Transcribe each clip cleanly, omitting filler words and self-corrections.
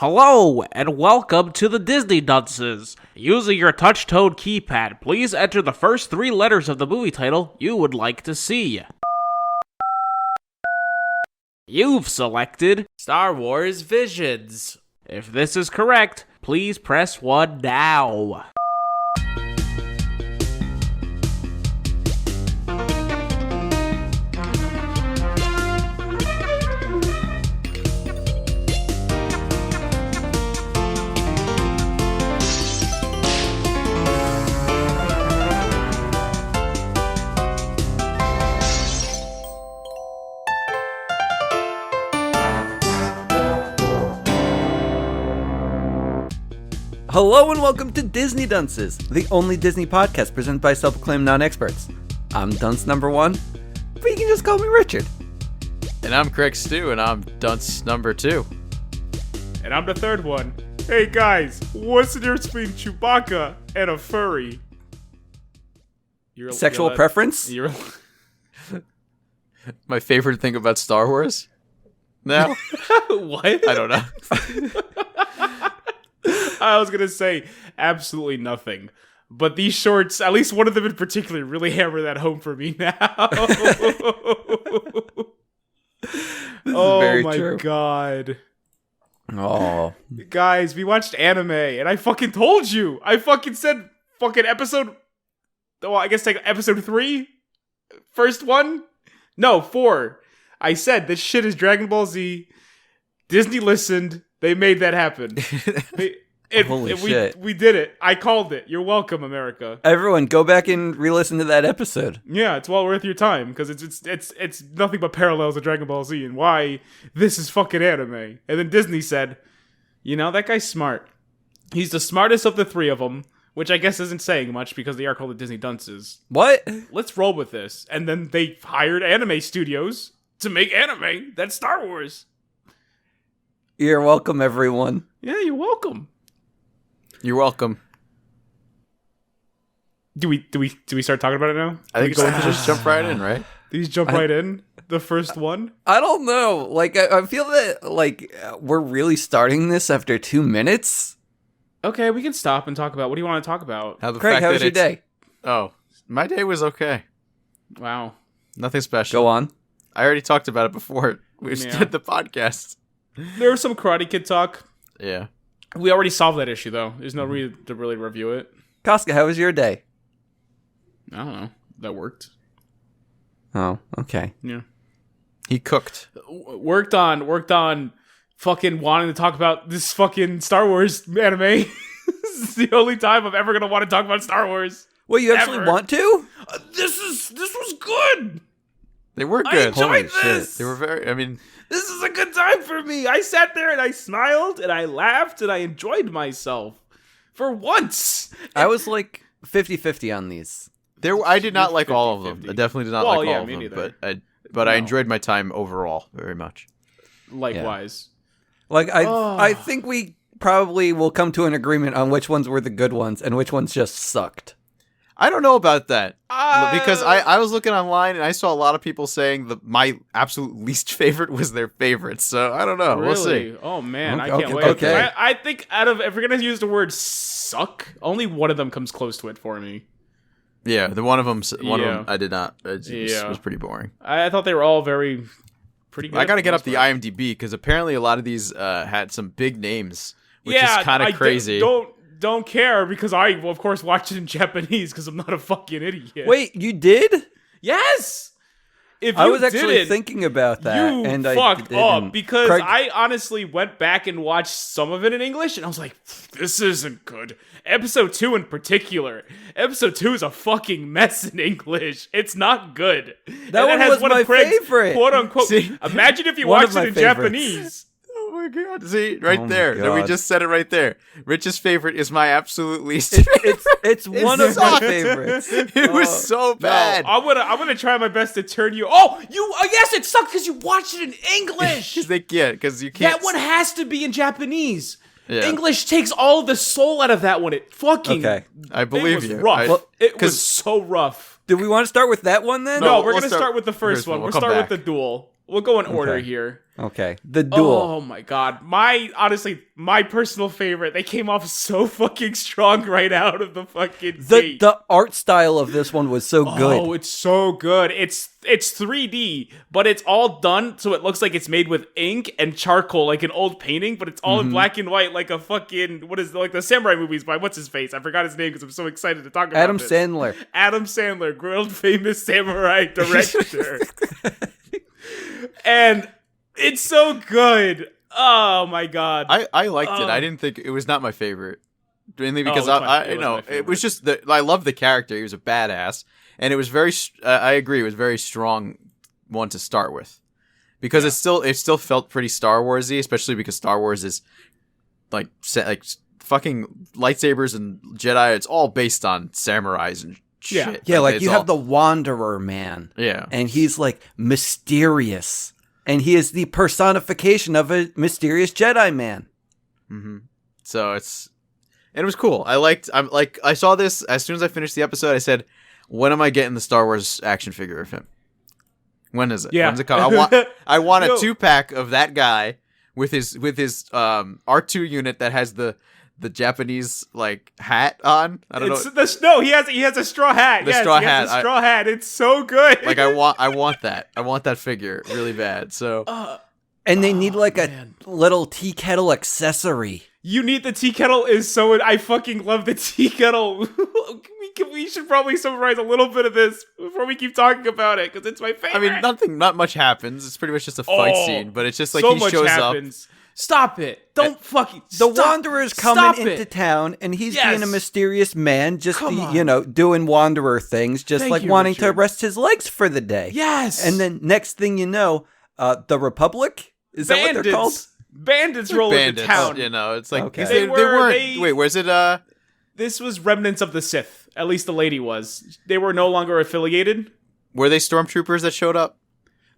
Hello, and welcome to the Disney Dunces. Using your touch-tone keypad, please enter the first 3 letters of the movie title you would like to see. You've selected Star Wars Visions. If this is correct, please press 1 now. Hello and welcome to Disney Dunces, the only Disney podcast presented by self-proclaimed non-experts. I'm Dunce number 1, but you can just call me Richard. And I'm Craig Stew, and I'm Dunce number 2. And I'm the third one. Hey guys, what's the difference between Chewbacca and a furry? Sexual preference? My favorite thing about Star Wars? Now? What? I don't know. I was gonna say absolutely nothing. But these shorts, at least one of them in particular, really hammer that home for me now. Very my true. God. Oh. Guys, we watched anime, and I fucking told you. I fucking said fucking episode... Well, I guess like episode 3? First one? No, 4. I said, this shit is Dragon Ball Z. Disney listened. They made that happen. Holy shit. We did it. I called it. You're welcome, America. Everyone, go back and re-listen to that episode. Yeah, it's well worth your time, because it's nothing but parallels of Dragon Ball Z and why this is fucking anime. And then Disney said, you know, that guy's smart. He's the smartest of the 3 of them, which I guess isn't saying much because they are called the Disney Dunces. What? Let's roll with this. And then they hired anime studios to make anime that's Star Wars. You're welcome, everyone. Yeah, you're welcome. You're welcome. Do we start talking about it now? I think we just jump right in, right? Do we jump right in? The first one? I don't know. Like, I feel that, like, we're really starting this after 2 minutes. Okay, we can stop and talk about... What do you want to talk about? Craig, how was your day? Oh, my day was okay. Wow. Nothing special. Go on. I already talked about it before we did the podcast. There was some Karate Kid talk. Yeah. We already solved that issue, though. There's no reason to really review it. Casca, how was your day? I don't know. That worked. Oh, okay. Yeah. He cooked. Worked on fucking wanting to talk about this fucking Star Wars anime. This is the only time I'm ever going to want to talk about Star Wars. Well, you actually want to? This was good. They were I good. enjoyed Holy this. shit. They were very, This is a good time for me. I sat there and I smiled and I laughed and I enjoyed myself. For once. I was like 50-50 on these. I did not like all of 50-50. them. I definitely did not Well, like yeah, all of me them. neither. But I No. enjoyed my time overall very much. Likewise. Like, I think we probably will come to an agreement on which ones were the good ones and which ones just sucked. I don't know about that. Because I was looking online and I saw a lot of people saying that my absolute least favorite was their favorite. So I don't know. Really? We'll see. Oh man, Okay, I can't wait. okay. I think out of, if we're gonna use the word suck, only one of them comes close to it for me. Yeah, one of them Yeah. I did not. It Yeah. was pretty boring. I thought they were all pretty good. I got to for get the up the most part. IMDb because apparently a lot of these had some big names, which Yeah, is kind I of crazy. Don't care because I will of course watch it in Japanese because I'm not a fucking idiot. Wait, you did? Yes. If I you was actually didn't, thinking about that. You and fucked I up didn't. because Craig, I honestly went back and watched some of it in English and I was like, this isn't good. Episode 2 in particular. Episode 2 is a fucking mess in English. It's not good. That one was my favorite. Quote unquote. See? Imagine if you One of watched my it in favorites. Japanese. Oh my god! See right Oh my there. We God. just said it right there. Rich's favorite is my absolute least favorite. it's one of my sucked. favorites. It was so bad. I'm gonna try my best to turn you. Oh, yes, it sucked because you watched it in English. Because you can't. That one has to be in Japanese. Yeah. English takes all the soul out of that one. It fucking. Okay. I believe it was you. rough. It 'cause- was so rough. Do we want to start with that one then? No, No, we're we'll gonna start with the first one. We'll We'll come start back. with the duel. We'll go in order Okay. here. Okay. The duel. Oh my god. My personal favorite. They came off so fucking strong right out of the fucking gate. The art style of this one was so good. Oh, it's so good. It's 3D, but it's all done so it looks like it's made with ink and charcoal, like an old painting, but it's all in black and white, like a fucking, what is it, like the samurai movies by what's his face? I forgot his name because I'm so excited to talk about Adam this. Sandler. Adam Sandler, world famous samurai director. And it's so good. Oh my god. I liked it. I didn't think it was not my favorite. Mainly because it was just I love the character. He was a badass, and it was very. I agree. It was a very strong one to start with, because it still felt pretty Star Warsy, especially because Star Wars is like fucking lightsabers and Jedi. It's all based on samurais and shit. Yeah, like you have the Wanderer man. Yeah, And he's like mysterious. And he is the personification of a mysterious Jedi man. Mm-hmm. So it was cool. I saw this as soon as I finished the episode. I said, when am I getting the Star Wars action figure of him? When is it? Yeah. When's it coming? I want a 2-pack of that guy with his R2 unit that has the Japanese like hat on. I don't know. He has a straw hat. The straw hat. A straw hat. It's so good. Like I want that. I want that figure really bad. So And they need like a little tea kettle accessory. You need the tea kettle I fucking love the tea kettle. We should probably summarize a little bit of this before we keep talking about it, because it's my favorite. I mean, not much happens. It's pretty much just a fight scene, but it's just like so he much shows happens. Stop it. Don't fucking The stop. Wanderer's coming into town, and he's being a mysterious man, just doing Wanderer things, just Thank like you, wanting to Richard. rest his legs for the day. Yes. And then next thing you know, the Republic, is that what they're called? Bandits roll into town. You know, it's like Okay. they weren't. Wait, was it? This was remnants of the Sith. At least the lady was. They were no longer affiliated. Were they stormtroopers that showed up?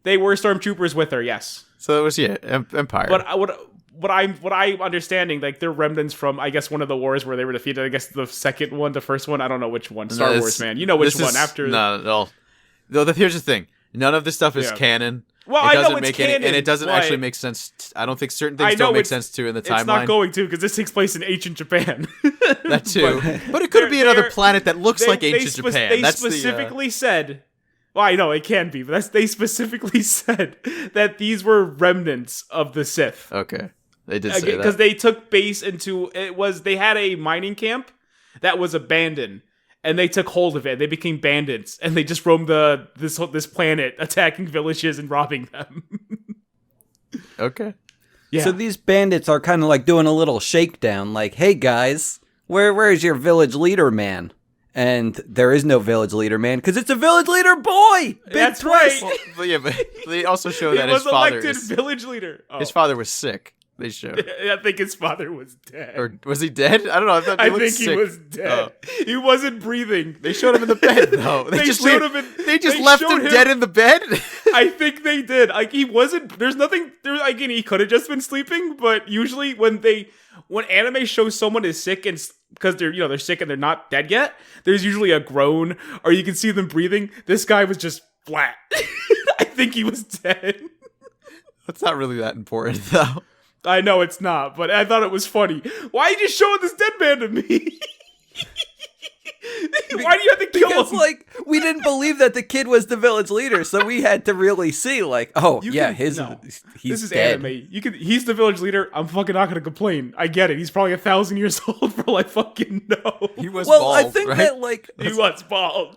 They were stormtroopers with her. Yes. So it was Empire. But what I'm understanding, like they're remnants from, I guess, one of the wars where they were defeated. I guess the second one, the first one. I don't know which one. Star Wars, man. You know which one after. No. Here's the thing. None of this stuff is canon. Well, I know it's canon, and it doesn't but actually make sense. I don't think certain things don't make sense to in the timeline. It's not going to, because this takes place in ancient Japan. That too. But it could be another planet that looks like ancient Japan. They specifically said. Well, I know it can be, but they specifically said that these were remnants of the Sith. Okay, they did say that because they took base into they had a mining camp that was abandoned, and they took hold of it. They became bandits, and they just roamed this planet, attacking villages and robbing them. Okay. Yeah. So these bandits are kind of like doing a little shakedown, like, hey guys, where's your village leader man? And there is no village leader man, because it's a village leader boy! Big That's twist! right. But they also show He that was his father elected village leader. Oh. his father was sick. They showed. I think his father was dead. Or was he dead? I don't know. I looked think he sick. was dead. He wasn't breathing. They showed him in the bed though. They just left him dead in the bed. I think they did. Like he wasn't. There's nothing. Again, he could have just been sleeping. But usually, when anime shows someone is sick and because they're sick and they're not dead yet, there's usually a groan or you can see them breathing. This guy was just flat. I think he was dead. That's not really that important though. I know it's not, but I thought it was funny. Why are you just showing this dead man to me? Why do you have to kill Because, him? like, we didn't believe that the kid was the village leader, so we had to really see, like, he's This is dead. anime. He's the village leader. I'm fucking not gonna complain. I get it. He's probably 1,000 years old for all I fucking know. He was Well, bald, I think right? that, like, He was bald.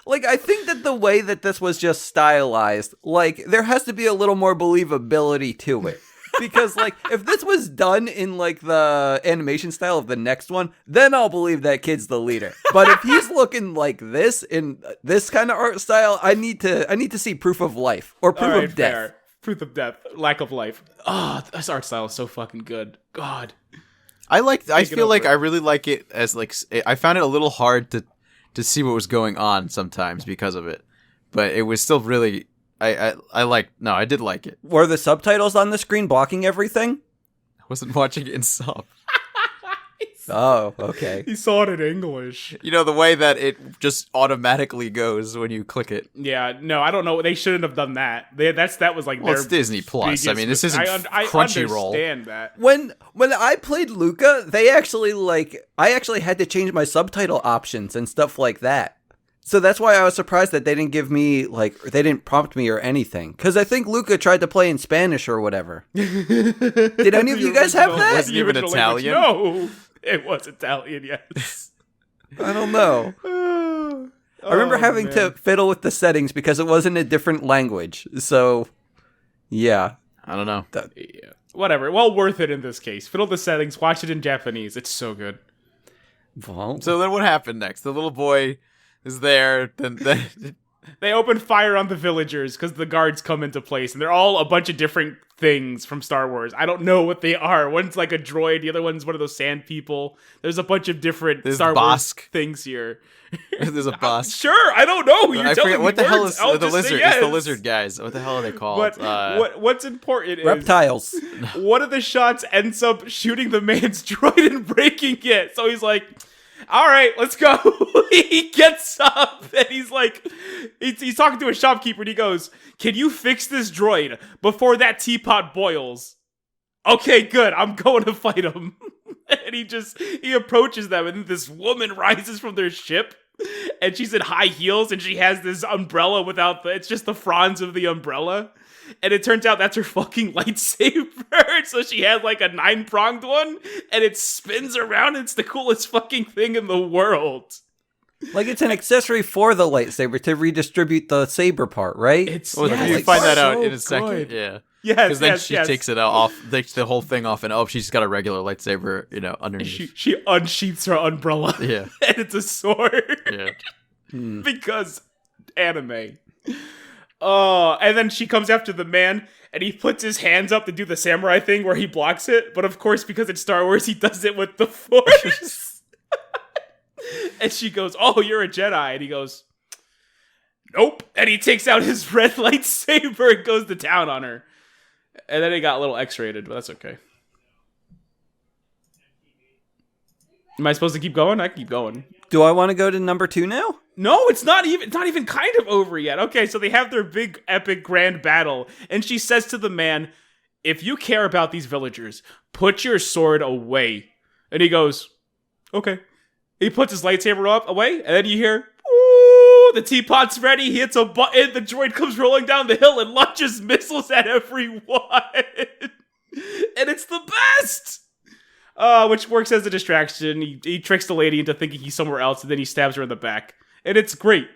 like, I think that the way that this was just stylized, like, there has to be a little more believability to it. Because, like, if this was done in, like, the animation style of the next one, then I'll believe that kid's the leader. But if he's looking like this, in this kind of art style, I need to see proof of life. Or proof All right, of death. fair. Proof of death. Lack of life. Oh, this art style is so fucking good. God. I feel like over. I really like it as like I found it a little hard to see what was going on sometimes because of it, but it was still really I did like it. Were the subtitles on the screen blocking everything? I wasn't watching it in sub. Oh, okay. He saw it in English. You know, the way that it just automatically goes when you click it. Yeah, no, I don't know. They shouldn't have done that. That was like Well, their it's Disney Plus. I mean, this isn't I Crunchyroll. understand that. When I played Luca, I actually had to change my subtitle options and stuff like that. So that's why I was surprised that they didn't give me they didn't prompt me or anything. Because I think Luca tried to play in Spanish or whatever. Did any of you guys have that? Wasn't even Italian? No, it was Italian. Yes. I don't know. I remember having to fiddle with the settings because it was in a different language. So, yeah. I don't know. Yeah. Whatever. Well, worth it in this case. Fiddle the settings. Watch it in Japanese. It's so good. Well, So then what happened next? The little boy is there. Then They open fire on the villagers because the guards come into place, and they're all a bunch of different things from Star Wars. I don't know what they are. One's like a droid, the other one's one of those sand people. There's a bunch of different Star Wars things here. There's a boss. Sure, I don't know. You're I telling forget me what the hell words. is I'll the just say lizard. yes. It's the lizard guys. What the hell are they called? But what's important is reptiles. one of the shots ends up shooting the man's droid and breaking it. So he's like, all right, let's go. He gets up and he's like, he's talking to a shopkeeper and he goes, can you fix this droid before that teapot boils? Okay, good. I'm going to fight him. And he approaches them, and this woman rises from their ship, and she's in high heels, and she has this umbrella it's just the fronds of the umbrella. And it turns out that's her fucking lightsaber. So she has like a 9-pronged one, and it spins around. It's the coolest fucking thing in the world. Like it's an accessory for the lightsaber to redistribute the saber part, right? You find that out in a second. Good. Yeah. Yes, because then she takes it off, takes the whole thing off, and she's got a regular lightsaber, underneath. She unsheaths her umbrella. Yeah. And it's a sword. Yeah. Because anime. And then she comes after the man, and he puts his hands up to do the samurai thing where he blocks it. But of course, because it's Star Wars, he does it with the Force. And she goes, oh, you're a Jedi. And he goes, nope. And he takes out his red lightsaber and goes to town on her. And then it got a little X-rated, but that's okay. Am I supposed to keep going? I can keep going. Do I want to go to number 2 now? No, it's not even kind of over yet. Okay, so they have their big, epic, grand battle, and she says to the man, if you care about these villagers, put your sword away. And he goes, okay. He puts his lightsaber away, and then you hear, ooh, the teapot's ready. He hits a button, the droid comes rolling down the hill and launches missiles at everyone. And it's the best! Which works as a distraction. He tricks the lady into thinking he's somewhere else, and then he stabs her in the back. And it's great.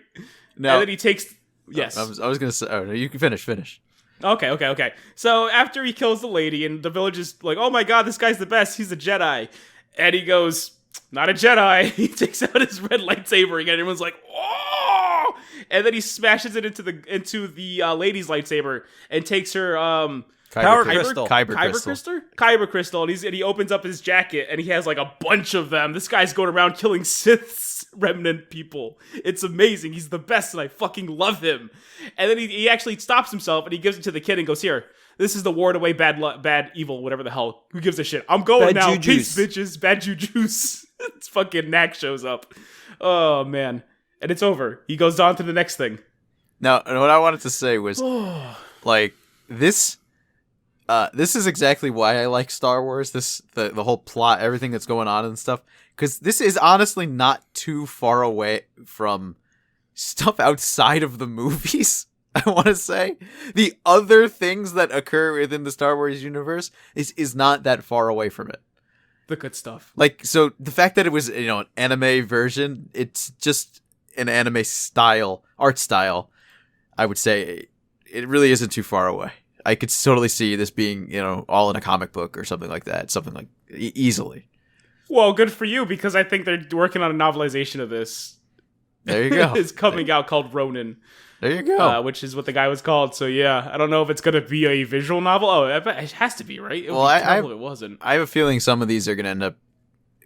No, and then he takes... Yes. I was going to say... Oh, no, you can finish. Okay. So after he kills the lady, and the village is like, oh my god, this guy's the best. He's a Jedi. And he goes, not a Jedi. He takes out his red lightsaber again. Everyone's like, oh! And then he smashes it into the lady's lightsaber and takes her... Power crystal. Kyber crystal. And he opens up his jacket and he has like a bunch of them. This guy's going around killing Sith's remnant people. It's amazing. He's the best and I fucking love him. And then he actually stops himself and he gives it to the kid and goes, here, this is the ward away bad evil, whatever the hell. Who gives a shit? I'm going bad now. Juju's. Peace, bitches. Bad juju's. It's fucking Knack shows up. Oh, man. And it's over. He goes on to the next thing. Now, and what I wanted to say was, like, this is exactly why I like Star Wars. The whole plot, everything that's going on and stuff. Because this is honestly not too far away from stuff outside of the movies, I want to say. The other things that occur within the Star Wars universe is not that far away from it. The good stuff. Like, so the fact that it was, an anime version, it's just an anime style, art style, I would say it really isn't too far away. I could totally see this being, all in a comic book or something like that. Something like easily. Well, good for you, because I think they're working on a novelization of this. There you go. It's coming out called Ronin. There you go. Which is what the guy was called. So yeah, I don't know if it's going to be a visual novel. Oh, it has to be, right? It would be terrible if it wasn't. I have a feeling some of these are going to end up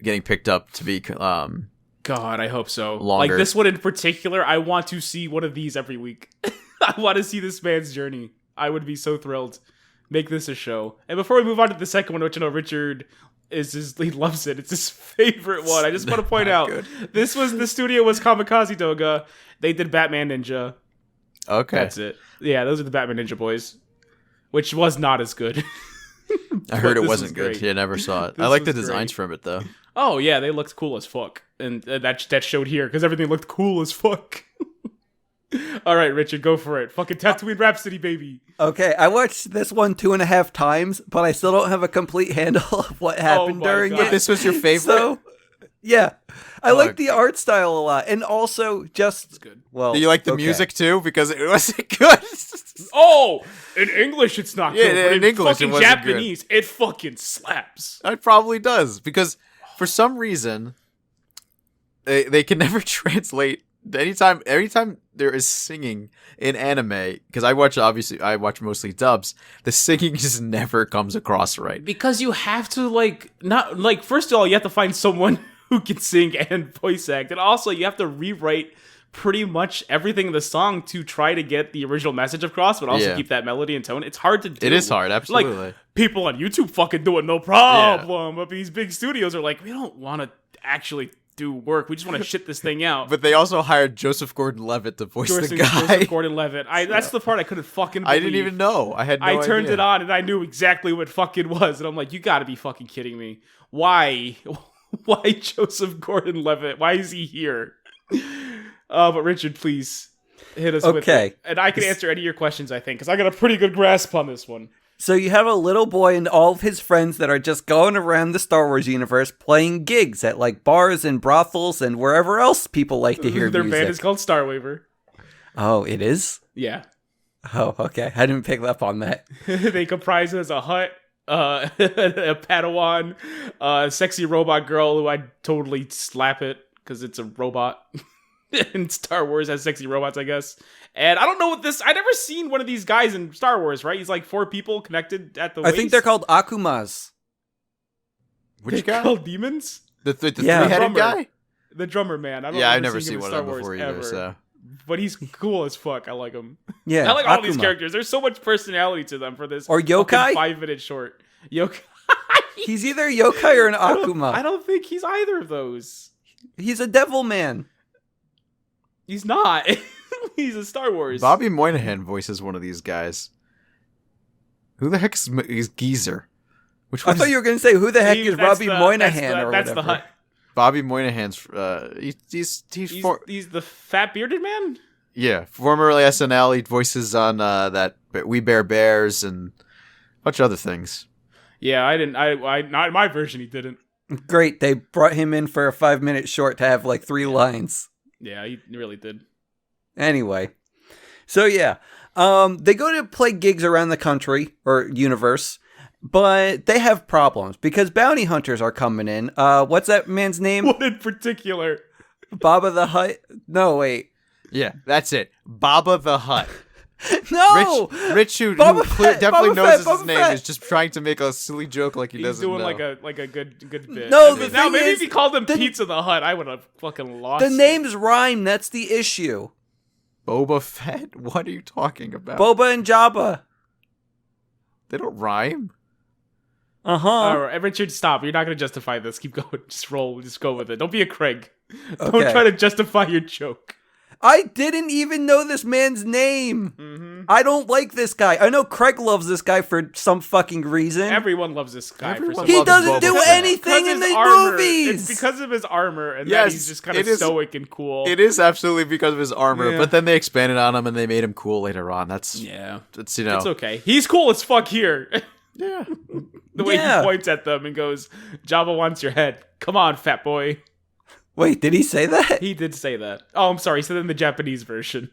getting picked up to be God, I hope so. Longer. Like this one in particular, I want to see one of these every week. I want to see this man's journey. I would be so thrilled. Make this a show. And before we move on to the second one, which I know Richard he loves it. It's his favorite one. I just want to point out good. the studio was Kamikaze Doga. They did Batman Ninja. Okay. That's it. Yeah, those are the Batman Ninja boys, which was not as good. I heard it wasn't great. good. Yeah, never saw it. This I like the was designs great. from it though. Oh yeah, they looked cool as fuck, and that showed here because everything looked cool as fuck. All right, Richard, go for it. Fucking Tatooine Rhapsody, baby. Okay, I watched this one 2.5 times, but I still don't have a complete handle of what happened my during God. it. This was your favorite? So, yeah. I like the art style a lot. And also, just... good. Well, Do you like the okay. music too? Because it wasn't good. Oh, in English it's not Yeah, good, but in English it fucking wasn't good. Japanese, it fucking slaps. It probably does. Because for some reason, they can never translate. Anytime there is singing in anime, because I watch mostly dubs, the singing just never comes across right. Because you have to first of all, you have to find someone who can sing and voice act, and also you have to rewrite pretty much everything in the song to try to get the original message across, but also keep that melody and tone. It's hard to do. It is hard, absolutely. Like, people on YouTube fucking do it no problem, but these big studios are like, we don't want to actually do work. We just want to shit this thing out. But they also hired Joseph Gordon-Levitt to voice the guy. Joseph Gordon-Levitt. That's the part I couldn't fucking believe. I didn't even know. I had no idea. I turned it on and I knew exactly what fucking was. And I'm like, you gotta be fucking kidding me. Why? Why Joseph Gordon-Levitt? Why is he here? But Richard, please hit us with it. And I can answer any of your questions, I think, because I got a pretty good grasp on this one. So you have a little boy and all of his friends that are just going around the Star Wars universe playing gigs at like bars and brothels and wherever else people like to hear Their music. band is called Star Waver. Oh, it is? Yeah. Oh, okay. I didn't pick up on that. They comprise as a hut, a Padawan, a sexy robot girl who I'd totally slap it because it's a robot. And Star Wars has sexy robots, I guess. And I don't know what I never seen one of these guys in Star Wars, right? He's like 4 people connected at the waist. I think they're called Akumas. Which They're guy? called demons? The Yeah. three-headed guy? The drummer man. I've never seen one of them before either, so... But he's cool as fuck. I like him. Yeah, I like all Akuma. these characters. There's so much personality to them for this. Or yokai? 5-minute short. Yokai. He's either yokai or an Akuma. I don't think he's either of those. He's a devil man. He's not. He's a Star Wars. Bobby Moynihan voices one of these guys. Who the heck is Geezer? Which I one? thought you were going to say, who the heck is Robbie Moynihan or That's whatever? the hut. Bobby Moynihan's. He's He's the fat bearded man? yeah, formerly SNL. He voices on that We Bear Bears and a bunch of other things. Yeah, I didn't. I not in my version. He didn't. Great, they brought him in for a 5-minute short to have like 3 lines. Yeah, he really did. Anyway, so yeah, they go to play gigs around the country or universe, but they have problems because bounty hunters are coming in. What's that man's name? What in particular? Baba the Hutt? No, wait. Yeah, that's it. Baba the Hutt. No! Rich who Boba definitely Fett, Boba knows Fett, his Boba name Fett. is just trying to make a silly joke like he He's doesn't doing know. like a good bit. No, the now thing maybe is, if he called him the- Pizza the Hut, I would have fucking lost. The names rhyme, that's the issue. Boba Fett? What are you talking about? Boba and Jabba. They don't rhyme. Uh-huh. All right, Richard, stop. You're not going to justify this. Keep going. Just roll. Just go with it. Don't be a Craig. Don't Okay. try to justify your joke. I didn't even know this man's name. Mm-hmm. I don't like this guy. I know Craig loves this guy for some fucking reason. Everyone loves this guy. Everyone for some He loves doesn't Boba do Fett. anything in his the armor. movies. It's because of his armor, and Yes, then he's just kind of it is- stoic and cool. It is absolutely because of his armor, Yeah. but then they expanded on him and they made him cool later on. That's Yeah, it's you know it's okay. He's cool as fuck here. yeah. The way Yeah. he points at them and goes, "Jabba wants your head. Come on, fat boy." Wait, did he say that? He did say that. Oh, I'm sorry. He said it in the Japanese version.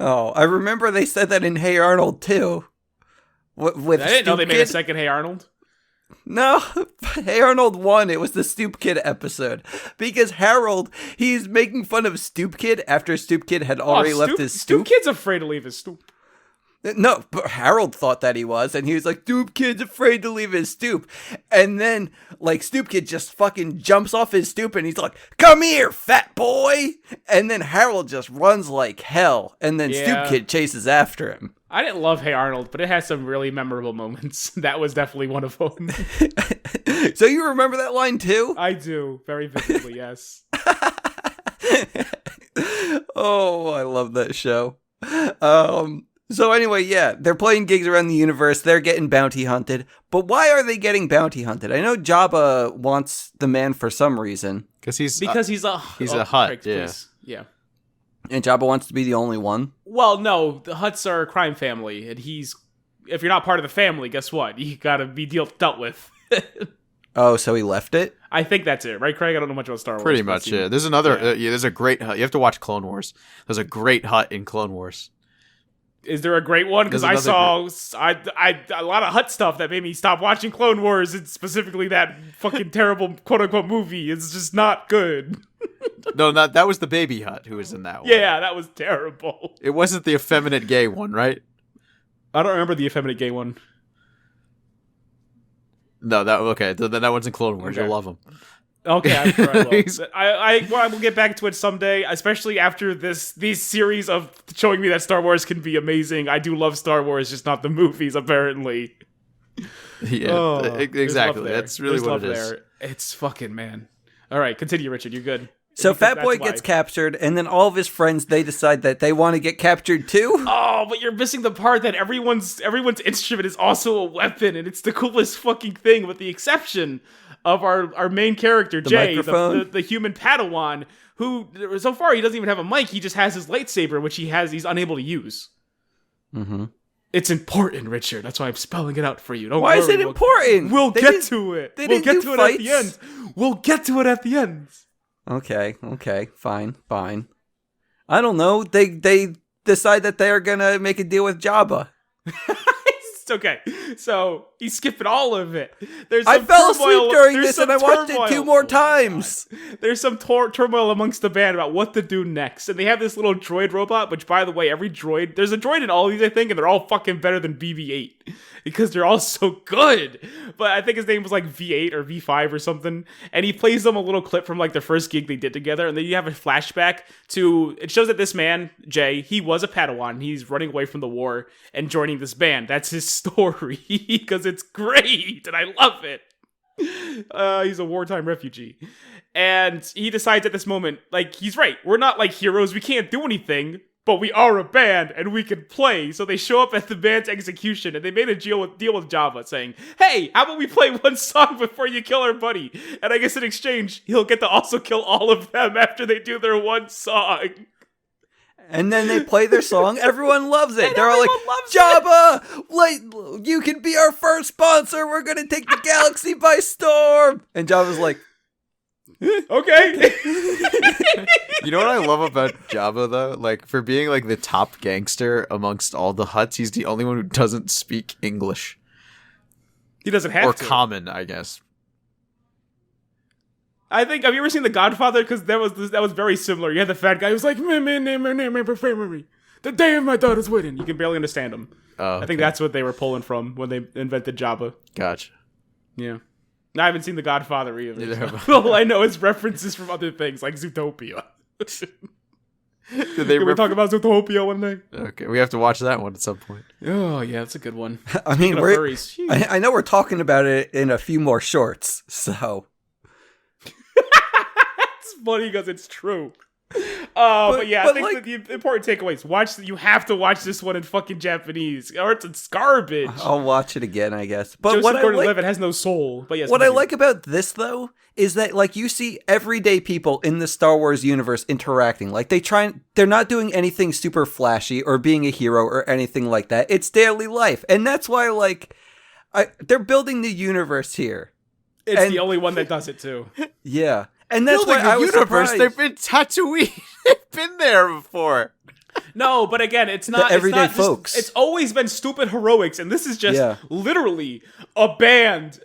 Oh, I remember they said that in Hey Arnold too. With I didn't know they Stoop made a Kid. second Hey Arnold. No, Hey Arnold 1, it was the Stoop Kid episode. Because Harold, he's making fun of Stoop Kid after Stoop Kid had already left his stoop. Stoop Kid's afraid to leave his stoop. No, but Harold thought that he was, and he was like, Stoop Kid's afraid to leave his stoop. And then, like, Stoop Kid just fucking jumps off his stoop, and he's like, come here, fat boy! And then Harold just runs like hell, and then Stoop Kid chases after him. I didn't love Hey Arnold, but it has some really memorable moments. That was definitely one of them. So you remember that line, too? I do, very vividly, yes. Oh, I love that show. So anyway, yeah, they're playing gigs around the universe. They're getting bounty hunted. But why are they getting bounty hunted? I know Jabba wants the man for some reason. Because he's a Hutt, Please. Yeah. And Jabba wants to be the only one? Well, no, the Hutts are a crime family, and if you're not part of the family, guess what? You gotta be dealt with. Oh, so he left it? I think that's it, right, Craig? I don't know much about Star Wars. Pretty much, yeah. There's another, there's a great Hutt. You have to watch Clone Wars. There's a great Hutt in Clone Wars. Is there a great one? Because I saw a lot of Hutt stuff that made me stop watching Clone Wars, and specifically that fucking terrible quote-unquote movie. It's just not good. No, that was the baby Hutt who was in that one. Yeah, that was terrible. It wasn't the effeminate gay one, right? I don't remember the effeminate gay one. No, then that one's in Clone Wars. Okay. You'll love him. Okay, I'm sure I will. I will get back to it someday, especially after these series of showing me that Star Wars can be amazing. I do love Star Wars, just not the movies, apparently. Yeah, exactly. That's really what it is. It's fucking, man. All right, continue, Richard. You're good. So Fat Boy gets captured, and then all of his friends, they decide that they want to get captured too? Oh, but you're missing the part that everyone's instrument is also a weapon, and it's the coolest fucking thing, with the exception of our main character, Jay, the human Padawan, who, so far, he doesn't even have a mic, he just has his lightsaber, which he's unable to use. Mm-hmm. It's important, Richard. That's why I'm spelling it out for you. Why is it important? We'll get to it. We'll get to it at the end. We'll get to it at the end. Okay, fine. I don't know. They decide that they're gonna make a deal with Jabba. It's okay. So he's skipping all of it. I fell asleep during this, and I watched it 2 more times. There's some turmoil amongst the band about what to do next, and they have this little droid robot. Which, by the way, there's a droid in all of these, I think, and they're all fucking better than BB-8 because they're all so good. But I think his name was like V8 or V5 or something, and he plays them a little clip from like the first gig they did together, and then you have a flashback to, it shows that this man Jay, he was a Padawan. He's running away from the war and joining this band. That's his story because it's great and I love it. He's a wartime refugee, and he decides at this moment, like, he's right, we're not like heroes, we can't do anything, but we are a band and we can play. So they show up at the band's execution, and they made a deal with Jabba saying, hey, how about we play one song before you kill our buddy, and I guess in exchange he'll get to also kill all of them after they do their one song. And then they play their song. Everyone loves it. They're all like, Jabba, like, you can be our first sponsor. We're going to take the galaxy by storm. And Jabba's like, okay. You know what I love about Jabba, though? Like, for being, like, the top gangster amongst all the Hutts, he's the only one who doesn't speak English. He doesn't have or to. Or common, I guess. I think, have you ever seen The Godfather? Because that was very similar. You had the fat guy who's like, the day of my daughter's wedding. You can barely understand him. Oh, okay. I think that's what they were pulling from when they invented Jabba. Gotcha. Yeah. I haven't seen The Godfather either. So. All I know is references from other things, like Zootopia. Can we talk about Zootopia one day? Okay, we have to watch that one at some point. Oh, yeah, that's a good one. I mean, I know we're talking about it in a few more shorts, so... It's funny because it's true. But yeah, I think like, the important takeaways. You have to watch this one in fucking Japanese, or it's garbage. I'll watch it again, I guess. But Joseph what Gordon-Levitt has no soul. But yes, what I like about this, though, is that like you see everyday people in the Star Wars universe interacting. Like they're not doing anything super flashy or being a hero or anything like that. It's daily life, and that's why like they're building the universe here. It's the only one that does it too. Yeah. And that's why I was surprised. They've been Tatooine. They've been there before. No, but again, it's not the everyday it's not folks. It's always been stupid heroics, and this is just literally a band.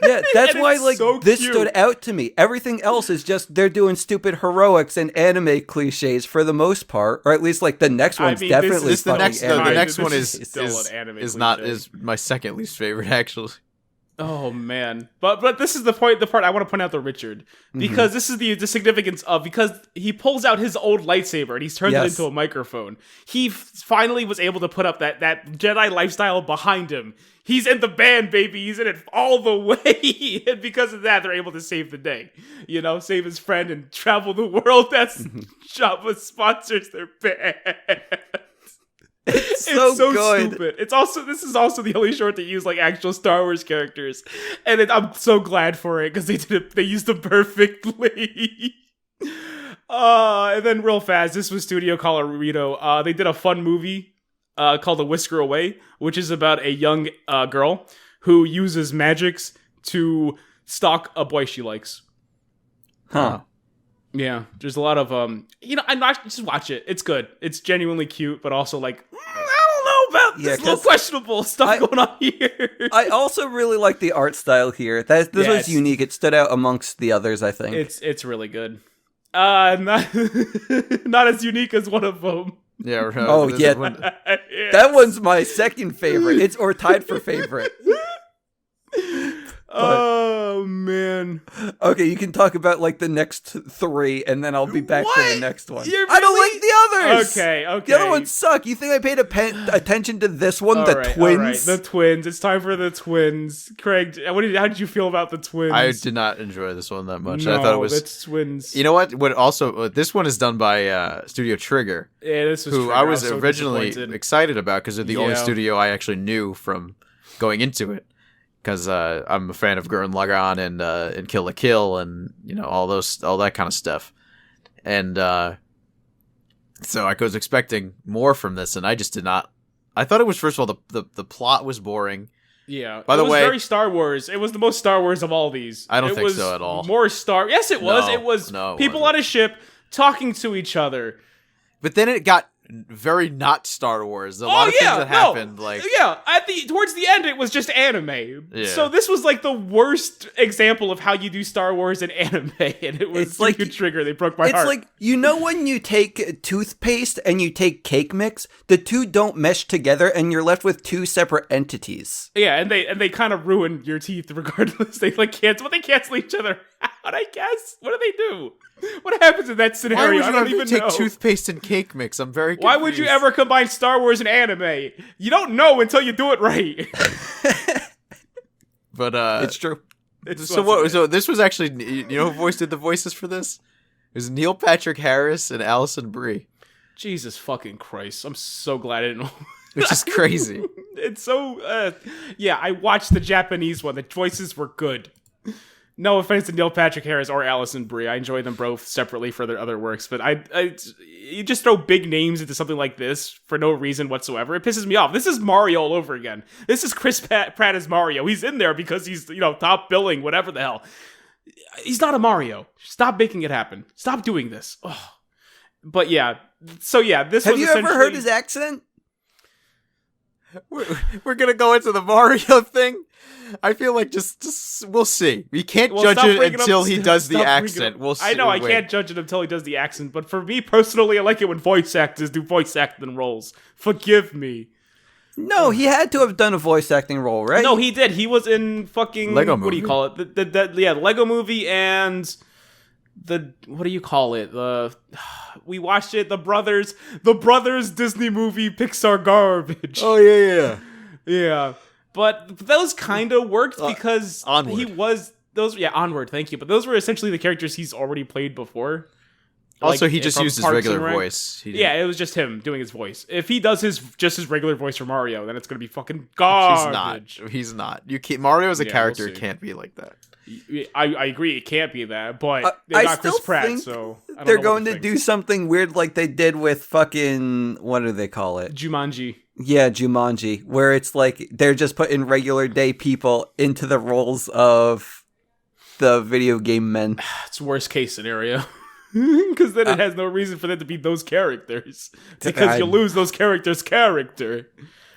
Yeah, that's And why it's like so this cute. stood out to me. Everything else is just they're doing stupid heroics and anime cliches for the most part, or at least like the next one's definitely the next fucking anime next one This is still an anime is cliche. my second least favorite actually. Oh man, but this is the part I want to point out to Richard, because this is the significance of, because he pulls out his old lightsaber and he's turned it into a microphone. He finally was able to put up that Jedi lifestyle behind him. He's in the band, baby. He's in it all the way, and because of that, they're able to save the day. You know, save his friend and travel the world. That's Jabba sponsors their band. It's so good. Stupid. This is also the only short that used like actual Star Wars characters, and I'm so glad for it because they used them perfectly. And then real fast, this was Studio Colorado. They did a fun movie called A Whisker Away, which is about a young girl who uses magics to stalk a boy she likes. Huh. Yeah, there's a lot of I'm not just watch it. It's good. It's genuinely cute, but also like I don't know about this little questionable stuff going on here. I also really like the art style here. This was unique. It stood out amongst the others, I think. It's really good. Not not as unique as one of them. Yeah. Right. Oh yeah, that one's my second favorite. It's or tied for favorite. Oh man. Okay, you can talk about like the next three, and then I'll be back to the next one. Really? I don't like the others. Okay. The other ones suck. You think I paid attention to this one, twins? All right. The twins. It's time for the twins. Craig, how did you feel about the twins? I did not enjoy this one that much. No, I thought it was it's twins. You know what? This one is done by Studio Trigger. Yeah, this was who Trigger. I was so originally excited about because they're the only Yeah. studio I actually knew from going into it. Because I'm a fan of Gurren Lagann and Kill la Kill and all that kind of stuff, and so I was expecting more from this, and I just did not. I thought it was, first of all, the plot was boring. Yeah. By the way, it was very Star Wars. It was the most Star Wars of all these. I don't think so at all. More Star. Yes, it was. No, it was no, it people wasn't. on a ship talking to each other. But then it got very not Star Wars. A lot of things that happened, towards the end, it was just anime. Yeah. So this was like the worst example of how you do Star Wars in anime, and it was like a trigger. They broke my heart. It's like, when you take toothpaste and you take cake mix, the two don't mesh together, and you're left with two separate entities. Yeah, and they kind of ruin your teeth regardless. They cancel each other out, I guess. What do they do? What happens in that scenario? I don't even know. Take toothpaste and cake mix. I'm very confused. Why would you ever combine Star Wars and anime? You don't know until you do it right. But it's true. So this was actually, who did the voices for this? It was Neil Patrick Harris and Alison Brie. Jesus fucking Christ! I'm so glad I didn't. Which is crazy. It's so. Yeah, I watched the Japanese one. The voices were good. No offense to Neil Patrick Harris or Alison Brie. I enjoy them both separately for their other works, but you just throw big names into something like this for no reason whatsoever. It pisses me off. This is Mario all over again. This is Chris Pratt as Mario. He's in there because he's, top billing, whatever the hell. He's not a Mario. Stop making it happen. Stop doing this. Ugh. But yeah, this was essentially... Have you ever heard his accent? We're gonna go into the Mario thing. I feel like just we'll see. We can't judge it until he does the accent. We'll see. I know I can't judge it until he does the accent, but for me personally, I like it when voice actors do voice acting roles. Forgive me. No, he had to have done a voice acting role, right? No, he did. He was in fucking Lego What do you Movie. call it? The Lego Movie and the what do you call it? We watched it. The brothers Disney movie Pixar garbage. Oh yeah. Yeah. But those kind of worked because Onward. he was those. Yeah, Onward. Thank you. But those were essentially the characters he's already played before. Also, Like, he just from used his Parks regular and Rec. voice. Yeah, it was just him doing his voice. If he does his regular voice for Mario, then it's gonna be fucking garbage. He's not. You can't. Mario as a Yeah, character we'll see. can't be like that. I agree. It can't be that, but they I got Chris still Pratt, think so I don't they're know what going to think. do something weird like they did with fucking, what do they call it? Jumanji. Yeah, Jumanji, where it's like they're just putting regular day people into the roles of the video game men. It's worst case scenario. Because then it has no reason for them to be those characters. Because you lose those characters' character.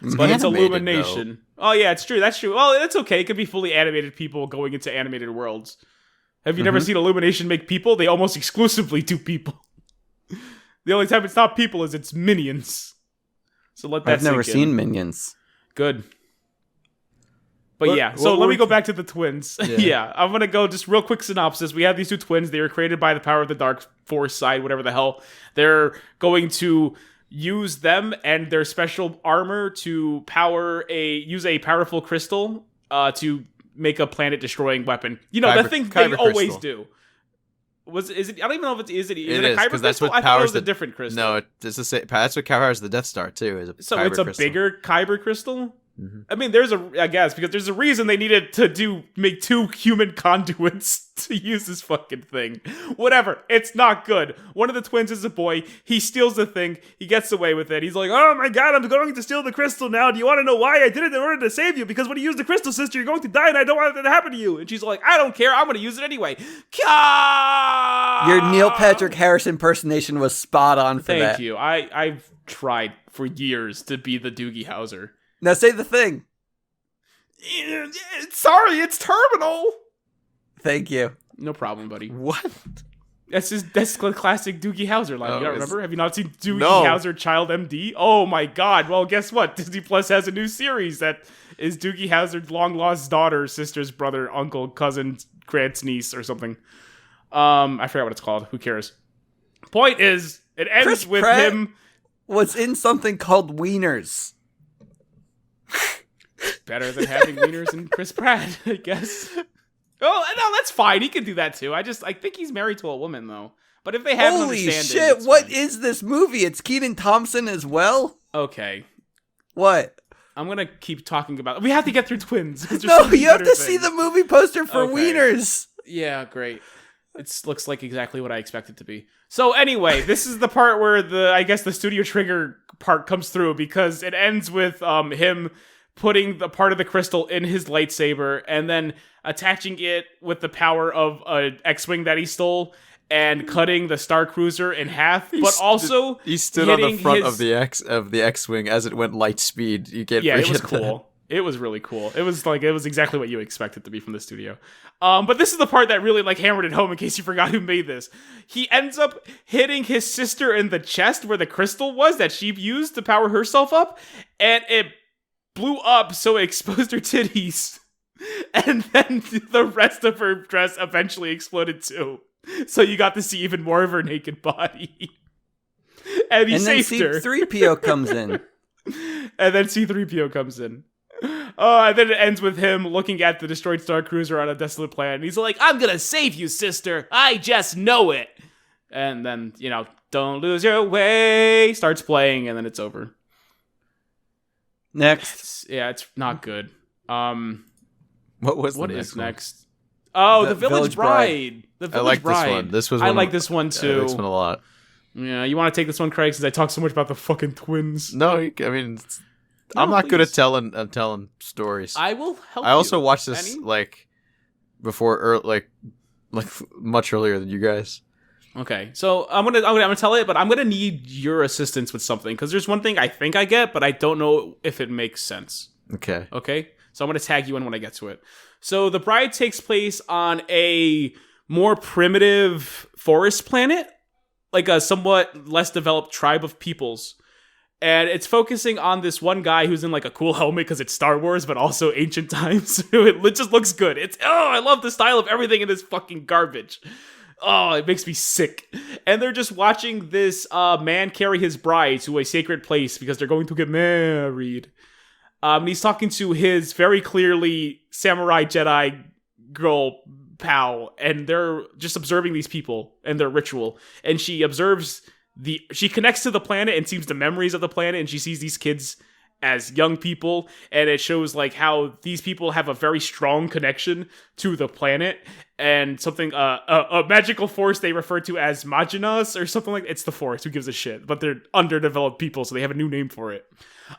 But it's animated, Illumination. Oh yeah, it's true. That's true. Well, it's okay. It could be fully animated people going into animated worlds. Have you never seen Illumination make people? They almost exclusively do people. The only time it's not people is it's minions. So let that I've never sink in. seen Minions. Good. But yeah, so let me go back to the twins. Yeah, I'm going to go just real quick synopsis. We have these two twins. They were created by the power of the Dark Force side, whatever the hell. They're going to use them and their special armor to use a powerful crystal to make a planet-destroying weapon. You know, the thing they always do. Is it? I don't even know if is it a kyber crystal? That's what I thought it was powers a different crystal. No, it's the same. That's what powers the Death Star too. So it's a bigger kyber crystal. I mean, I guess because there's a reason they needed to make two human conduits to use this fucking thing. Whatever, it's not good. One of the twins is a boy. He steals the thing. He gets away with it. He's like, "Oh my god, I'm going to steal the crystal now. Do you want to know why I did it? In order to save you. Because when you use the crystal, sister, you're going to die, and I don't want that to happen to you." And she's like, "I don't care. I'm going to use it anyway." Your Neil Patrick Harris impersonation was spot on for that. Thank you. I've tried for years to be the Doogie Howser. Now say the thing. Sorry, it's terminal. Thank you. No problem, buddy. What? That's the classic Doogie Howser line. You don't remember? Have you not seen Doogie Howser Child MD? Oh my god. Well, guess what? Disney Plus has a new series that is Doogie Howser's long lost daughter, sister's brother, uncle, cousin, grand's niece, or something. I forgot what it's called. Who cares? Point is, it ends Chris with Pratt him was in something called Wieners. better than having wieners and Chris Pratt, I guess. Oh, no, that's fine. He can do that too. I think he's married to a woman though. But if they have Holy shit, what is this movie? It's Kenan Thompson as well? Okay. What? I'm gonna keep talking about. We have to get through twins. No, you have to see the movie poster for Wieners. Yeah, great. It looks like exactly what I expect it to be. So anyway, this is the part where the studio trigger part comes through because it ends with him putting the part of the crystal in his lightsaber and then attaching it with the power of an X-wing that he stole and cutting the Star Cruiser in half, but also he stood on the front of the X-wing as it went light speed. You can't forget it was cool. It was really cool. It was exactly what you expect it to be from the studio. But this is the part that really hammered it home in case you forgot who made this. He ends up hitting his sister in the chest where the crystal was that she used to power herself up, and it blew up so it exposed her titties. And then the rest of her dress eventually exploded too. So you got to see even more of her naked body. And he saved her. And then C-3PO comes in. And then C-3PO comes in. And then it ends with him looking at the destroyed Star Cruiser on a desolate planet. And he's like, "I'm gonna save you, sister. I just know it." And then, "Don't lose your way" starts playing, and then it's over. Next. It's not good. What is next? Oh, the Village Bride. The Village I like Bride. this one. This was. I like this one too. I like this one a lot. Yeah, you want to take this one, Craig? Since I talk so much about the fucking twins. No, I mean, I'm not good at telling stories. I will help. I also you, watched this before, much earlier than you guys. Okay, so I'm gonna tell it, but I'm gonna need your assistance with something because there's one thing I think I get, but I don't know if it makes sense. Okay. So I'm gonna tag you in when I get to it. So the Bride takes place on a more primitive forest planet, like a somewhat less developed tribe of peoples. And it's focusing on this one guy who's in a cool helmet because it's Star Wars, but also ancient times. It just looks good. I love the style of everything in this fucking garbage. Oh, it makes me sick. And they're just watching this man carry his bride to a sacred place because they're going to get married. And he's talking to his very clearly samurai Jedi girl pal, and they're just observing these people and their ritual. And she observes she connects to the planet and sees the memories of the planet, and she sees these kids as young people, and it shows how these people have a very strong connection to the planet and something a magical force they refer to as Majinas or something like that. It's the force, who gives a shit, but they're underdeveloped people, so they have a new name for it.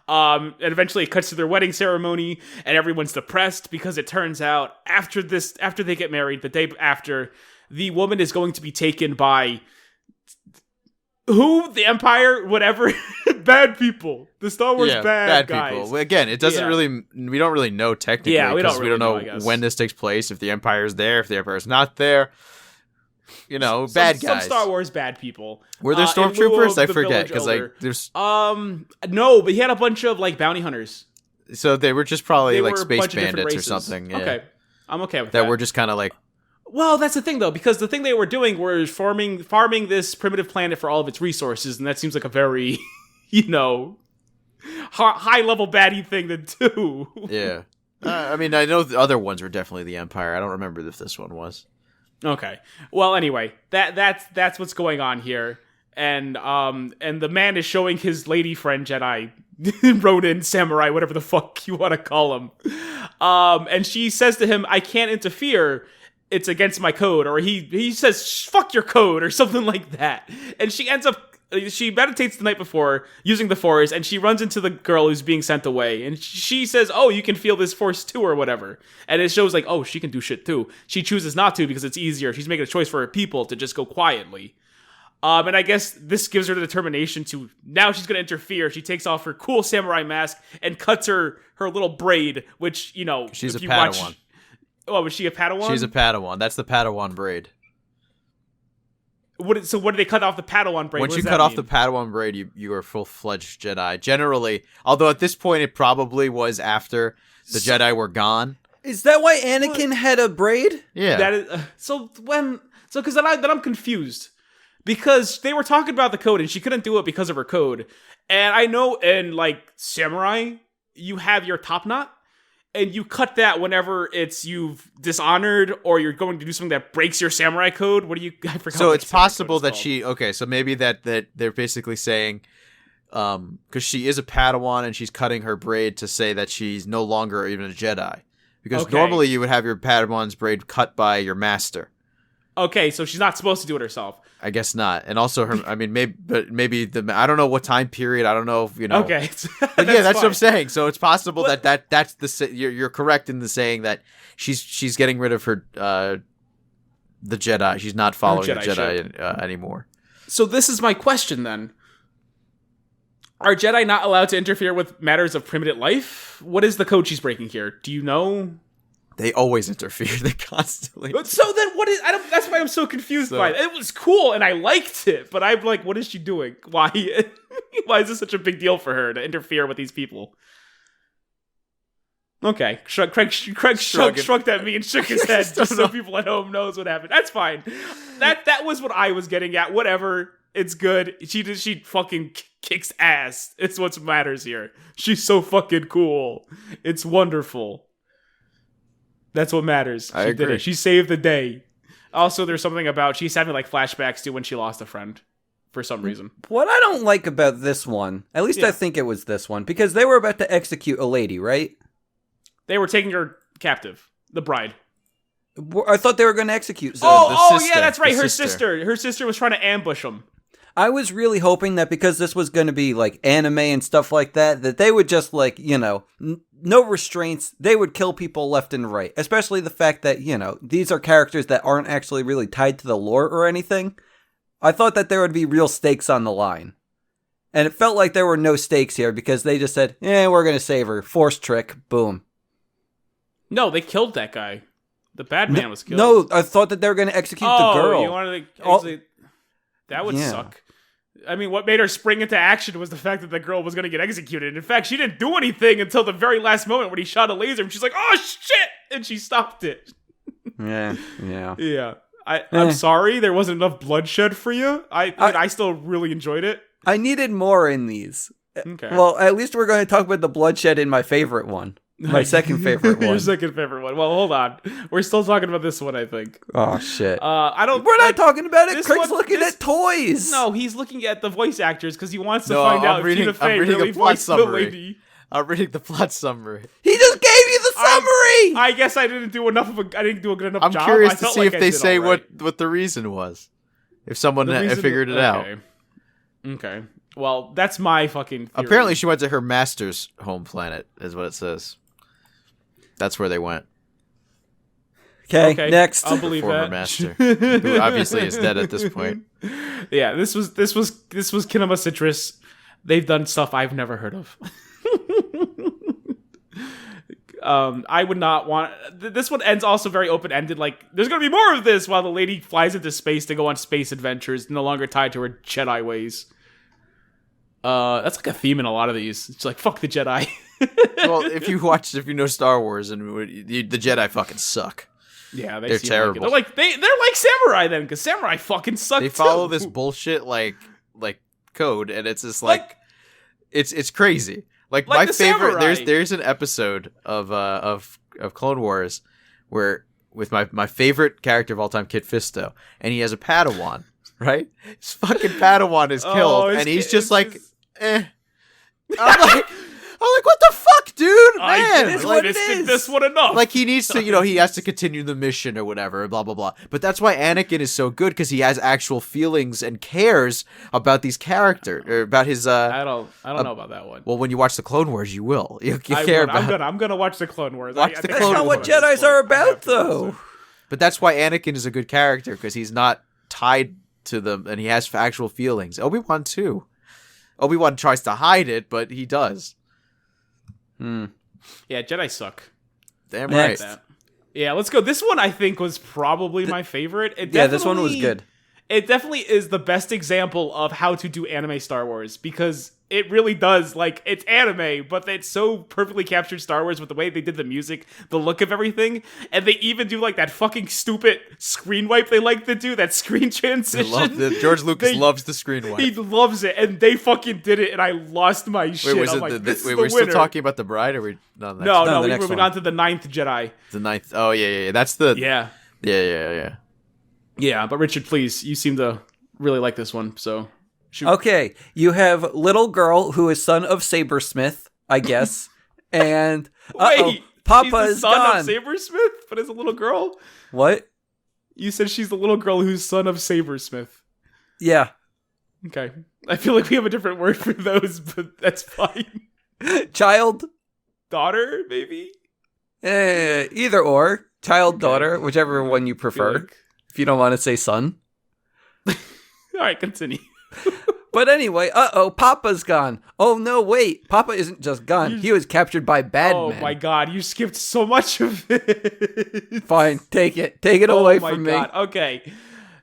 And eventually it cuts to their wedding ceremony, and everyone's depressed because it turns out after they get married, the day after, the woman is going to be taken by the Empire, whatever, bad people. The Star Wars bad guys. People. Well, again, it doesn't really. We don't really know technically. Yeah, we because don't really know when this takes place. If the Empire's there, if the Empire's not there. Bad guys. Some Star Wars bad people. Were there stormtroopers? I forget because there's. No, but he had a bunch of like bounty hunters. So they were just probably like space bandits or something. Yeah. Okay, I'm okay with that. That were just kind of like. Well, that's the thing, though, because the thing they were doing was farming this primitive planet for all of its resources, and that seems like a very, high-level baddie thing to do. Yeah. I mean, I know the other ones were definitely the Empire. I don't remember if this one was. Okay. Well, anyway, that's what's going on here, and the man is showing his lady friend Jedi, Ronin, samurai, whatever the fuck you want to call him, and she says to him, "I can't interfere. It's against my code," or he says, "Fuck your code," or something like that. And she meditates the night before using the Force, and she runs into the girl who's being sent away. And she says, "Oh, you can feel this Force too," or whatever. And it shows like, oh, she can do shit too. She chooses not to because it's easier. She's making a choice for her people to just go quietly. And I guess this gives her the determination to, now she's going to interfere. She takes off her cool samurai mask and cuts her little braid, which, She's if a you Padawan. watch... Oh, was she a Padawan? She's a Padawan. That's the Padawan braid. So what did they cut off the Padawan braid? Once you cut off the Padawan braid, you are full-fledged Jedi. Generally, although at this point it probably was after the Jedi were gone. Is that why Anakin had a braid? Yeah. That is because then I'm confused. Because they were talking about the code and she couldn't do it because of her code. And I know in like Samurai, you have your top knot. And you cut that whenever you've dishonored or you're going to do something that breaks your samurai code. I forgot. So it's possible that so maybe that they're basically saying, because she is a Padawan and she's cutting her braid to say that she's no longer even a Jedi. Because normally you would have your Padawan's braid cut by your master. Okay, so she's not supposed to do it herself. I guess not. And also her, I mean, maybe I don't know what time period. I don't know if, Okay. But yeah, that's what I'm saying. So it's possible that's you're correct in the saying that she's getting rid of her, the Jedi. She's not following the Jedi anymore. So this is my question then. Are Jedi not allowed to interfere with matters of primitive life? What is the code she's breaking here? Do you know? They always interfere. They constantly. So then, that's why I'm so confused by it. It was cool and I liked it, but I'm like, what is she doing? Why? Why is this such a big deal for her to interfere with these people? Okay, Craig shrugged at me and shook his head, just so people at home knows what happened. That's fine. That was what I was getting at. Whatever, it's good. She fucking kicks ass. It's what matters here. She's so fucking cool. It's wonderful. That's what matters. I agree. Did it. She saved the day. Also, there's something about she's having like flashbacks to when she lost a friend for some reason. What I don't like about this one, at least I think it was this one, because they were about to execute a lady, right? They were taking her captive, the bride. I thought they were going to execute. The sister, yeah, that's right. the Her sister. Her sister was trying to ambush them. I was really hoping that because this was going to be like anime and stuff like that, that they would just like, no restraints. They would kill people left and right, especially the fact that, these are characters that aren't actually really tied to the lore or anything. I thought that there would be real stakes on the line. And it felt like there were no stakes here because they just said, we're going to save her. Force trick. Boom. No, they killed that guy. The bad man was killed. No, I thought that they were going to execute the girl. You wanted to execute... That would suck. I mean, what made her spring into action was the fact that the girl was going to get executed. In fact, she didn't do anything until the very last moment when he shot a laser, and she's like, "Oh shit!" and she stopped it. Yeah. I'm sorry, there wasn't enough bloodshed for you. I still really enjoyed it. I needed more in these. Okay. Well, at least we're going to talk about the bloodshed in my favorite one. My second favorite one. Your second favorite one. Well, hold on. We're still talking about this one, I think. Oh, shit. We're not talking about it. Craig's looking at toys. No, he's looking at the voice actors because he wants to find out if Tina Fey really voiced the lady. I'm reading the plot summary. He just gave you the summary! I guess I didn't do a good enough job. I'm curious to see if they say what the reason was. If someone figured it out. Okay. Well, that's my fucking theory. Apparently she went to her master's home planet, is what it says. That's where they went. Okay, next. I'll believe former that. master, who obviously is dead at this point. Yeah, this was Kinema Citrus. they've done stuff I've never heard of. I would not want... This one ends also very open-ended. Like, there's going to be more of this while the lady flies into space to go on space adventures, no longer tied to her Jedi ways. That's like a theme in a lot of these. It's like, fuck the Jedi. Well, if you know Star Wars, and the Jedi fucking suck. Yeah, they're terrible. Like they're like samurai then, because samurai fucking suck. They follow this bullshit like code, and it's just like it's crazy. Like my favorite, there's an episode of Clone Wars where with my favorite character of all time, Kit Fisto, and he has a Padawan, right? His fucking Padawan is killed, and he's just like, eh. I'm like, what the fuck, dude? Man, this one enough. Like, he needs to, he has to continue the mission or whatever, blah, blah, blah. But that's why Anakin is so good, because he has actual feelings and cares about these characters, or about his, I don't know about that one. Well, when you watch the Clone Wars, you will. You care about... I'm gonna watch the Clone Wars. That's not what Jedis are about, though. But that's why Anakin is a good character, because he's not tied to them, and he has actual feelings. Obi-Wan, too. Obi-Wan tries to hide it, but he does. Yeah, Jedi suck. Damn right. Yeah, let's go. This one I think was probably my favorite. This one was good. It definitely is the best example of how to do anime Star Wars, because it really does, like, it's anime, but it so perfectly captured Star Wars with the way they did the music, the look of everything, and they even do, like, that fucking stupid screen wipe they like to do, that screen transition. George Lucas loves the screen wipe. He loves it, and they fucking did it, and I lost my shit. Wait, we're still talking about the bride, or we... No, we're moving on to the 9th Jedi. The 9th, oh, yeah, that's the... Yeah. Yeah. Yeah, but Richard, please, you seem to really like this one, so... Shoot. Okay, you have little girl who is son of Sabersmith, I guess, and wait, Papa she's is the son gone. of Sabersmith, but is a little girl. What? You said she's the little girl who's son of Sabersmith. Yeah. Okay, I feel like we have a different word for those, but that's fine. Child, daughter, maybe. Either or, child, daughter, whichever one you prefer. If you don't want to say son. All right, continue. But anyway, Papa's gone. Oh, no, wait. Papa isn't just gone. He was captured by bad men. Oh, my God. You skipped so much of it. Fine. Take it. Take it away from me. Okay.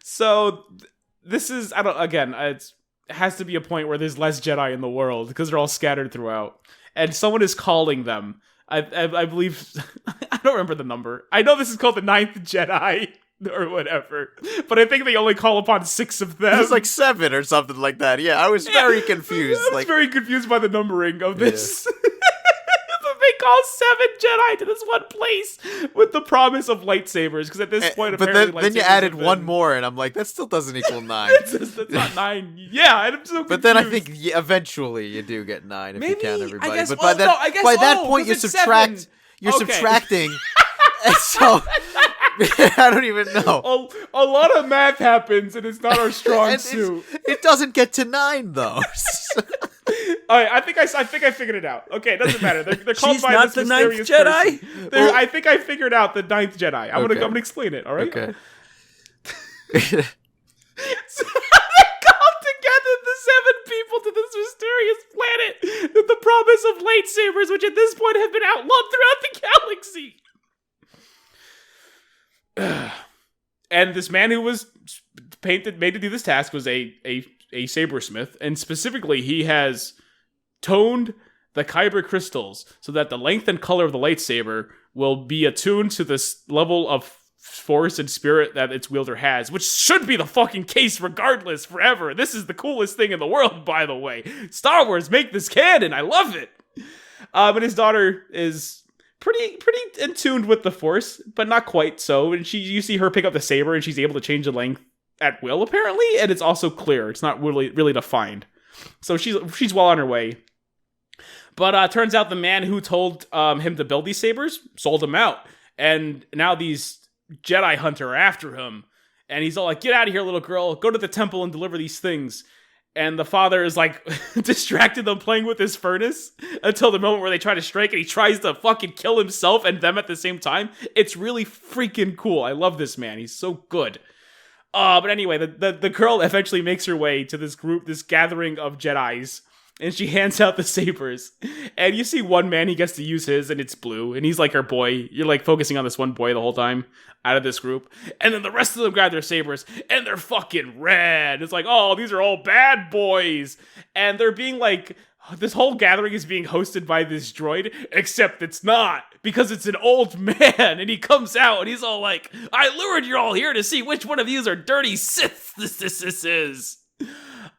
So, this is, it has to be a point where there's less Jedi in the world, because they're all scattered throughout. And someone is calling them. I believe, I don't remember the number. I know this is called the 9th Jedi. Or whatever, but I think they only call upon 6 of them. It's like 7 or something like that. Yeah, I was very confused. I was very confused by the numbering of this. But they call 7 Jedi to this one place with the promise of lightsabers, because at this point, apparently, then you added one more, and I'm like, that still doesn't equal 9. That's not 9. Yeah, I'm so confused. But then I think eventually you do get 9 if you count everybody. Guess, but by that point, you subtract. 7. You're subtracting, and so. I don't even know. A lot of math happens, and it's not our strong suit. It doesn't get to 9 though. All right, I think I figured it out. Okay, it doesn't matter. They're called She's by not this the 9th Jedi. Well, I think I figured out the 9th Jedi. I'm gonna explain it. All right. Okay. So they called together the 7 people to this mysterious planet with the promise of lightsabers, which at this point have been outlawed throughout the galaxy. And this man who was made to do this task was a sabersmith, and specifically he has toned the kyber crystals so that the length and color of the lightsaber will be attuned to this level of force and spirit that its wielder has, which should be the fucking case regardless forever. This is the coolest thing in the world, by the way. Star Wars, make this canon. I love it. But his daughter is pretty in tune with the Force, but not quite so. And you see her pick up the saber, and she's able to change the length at will, apparently. And it's also clear; it's not really defined. So she's well on her way. But turns out the man who told him to build these sabers sold him out, and now these Jedi hunter are after him. And he's all like, "Get out of here, little girl! Go to the temple and deliver these things." And the father is like distracted them playing with his furnace until the moment where they try to strike, and he tries to fucking kill himself and them at the same time. It's really freaking cool. I love this man. He's so good. But anyway, the girl eventually makes her way to this gathering of Jedis, and she hands out the sabers. And you see one man, he gets to use his, and it's blue, and he's like her boy. You're like focusing on this one boy the whole time out of this group. And then the rest of them grab their sabers, and they're fucking red. It's like, oh, these are all bad boys. And they're being like, this whole gathering is being hosted by this droid, except it's not, because it's an old man, and he comes out, and he's all like, I lured you all here to see which one of you are dirty Sith this is.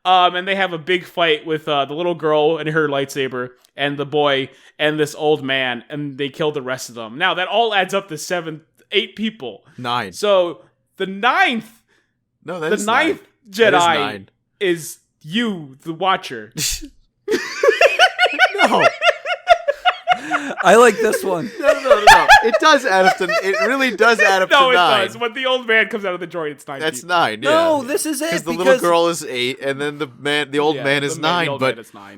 And they have a big fight with the little girl and her lightsaber, and the boy, and this old man, and they kill the rest of them. Now, that all adds up to 8 people. 9. So, the ninth Jedi is you, the Watcher. No. I like this one. No. It does add up to. It really does add up to 9. No, it does. When the old man comes out of the droid, it's 9. That's people. 9. Yeah. No, this is it. Because the little girl is 8, and then the old man is 9.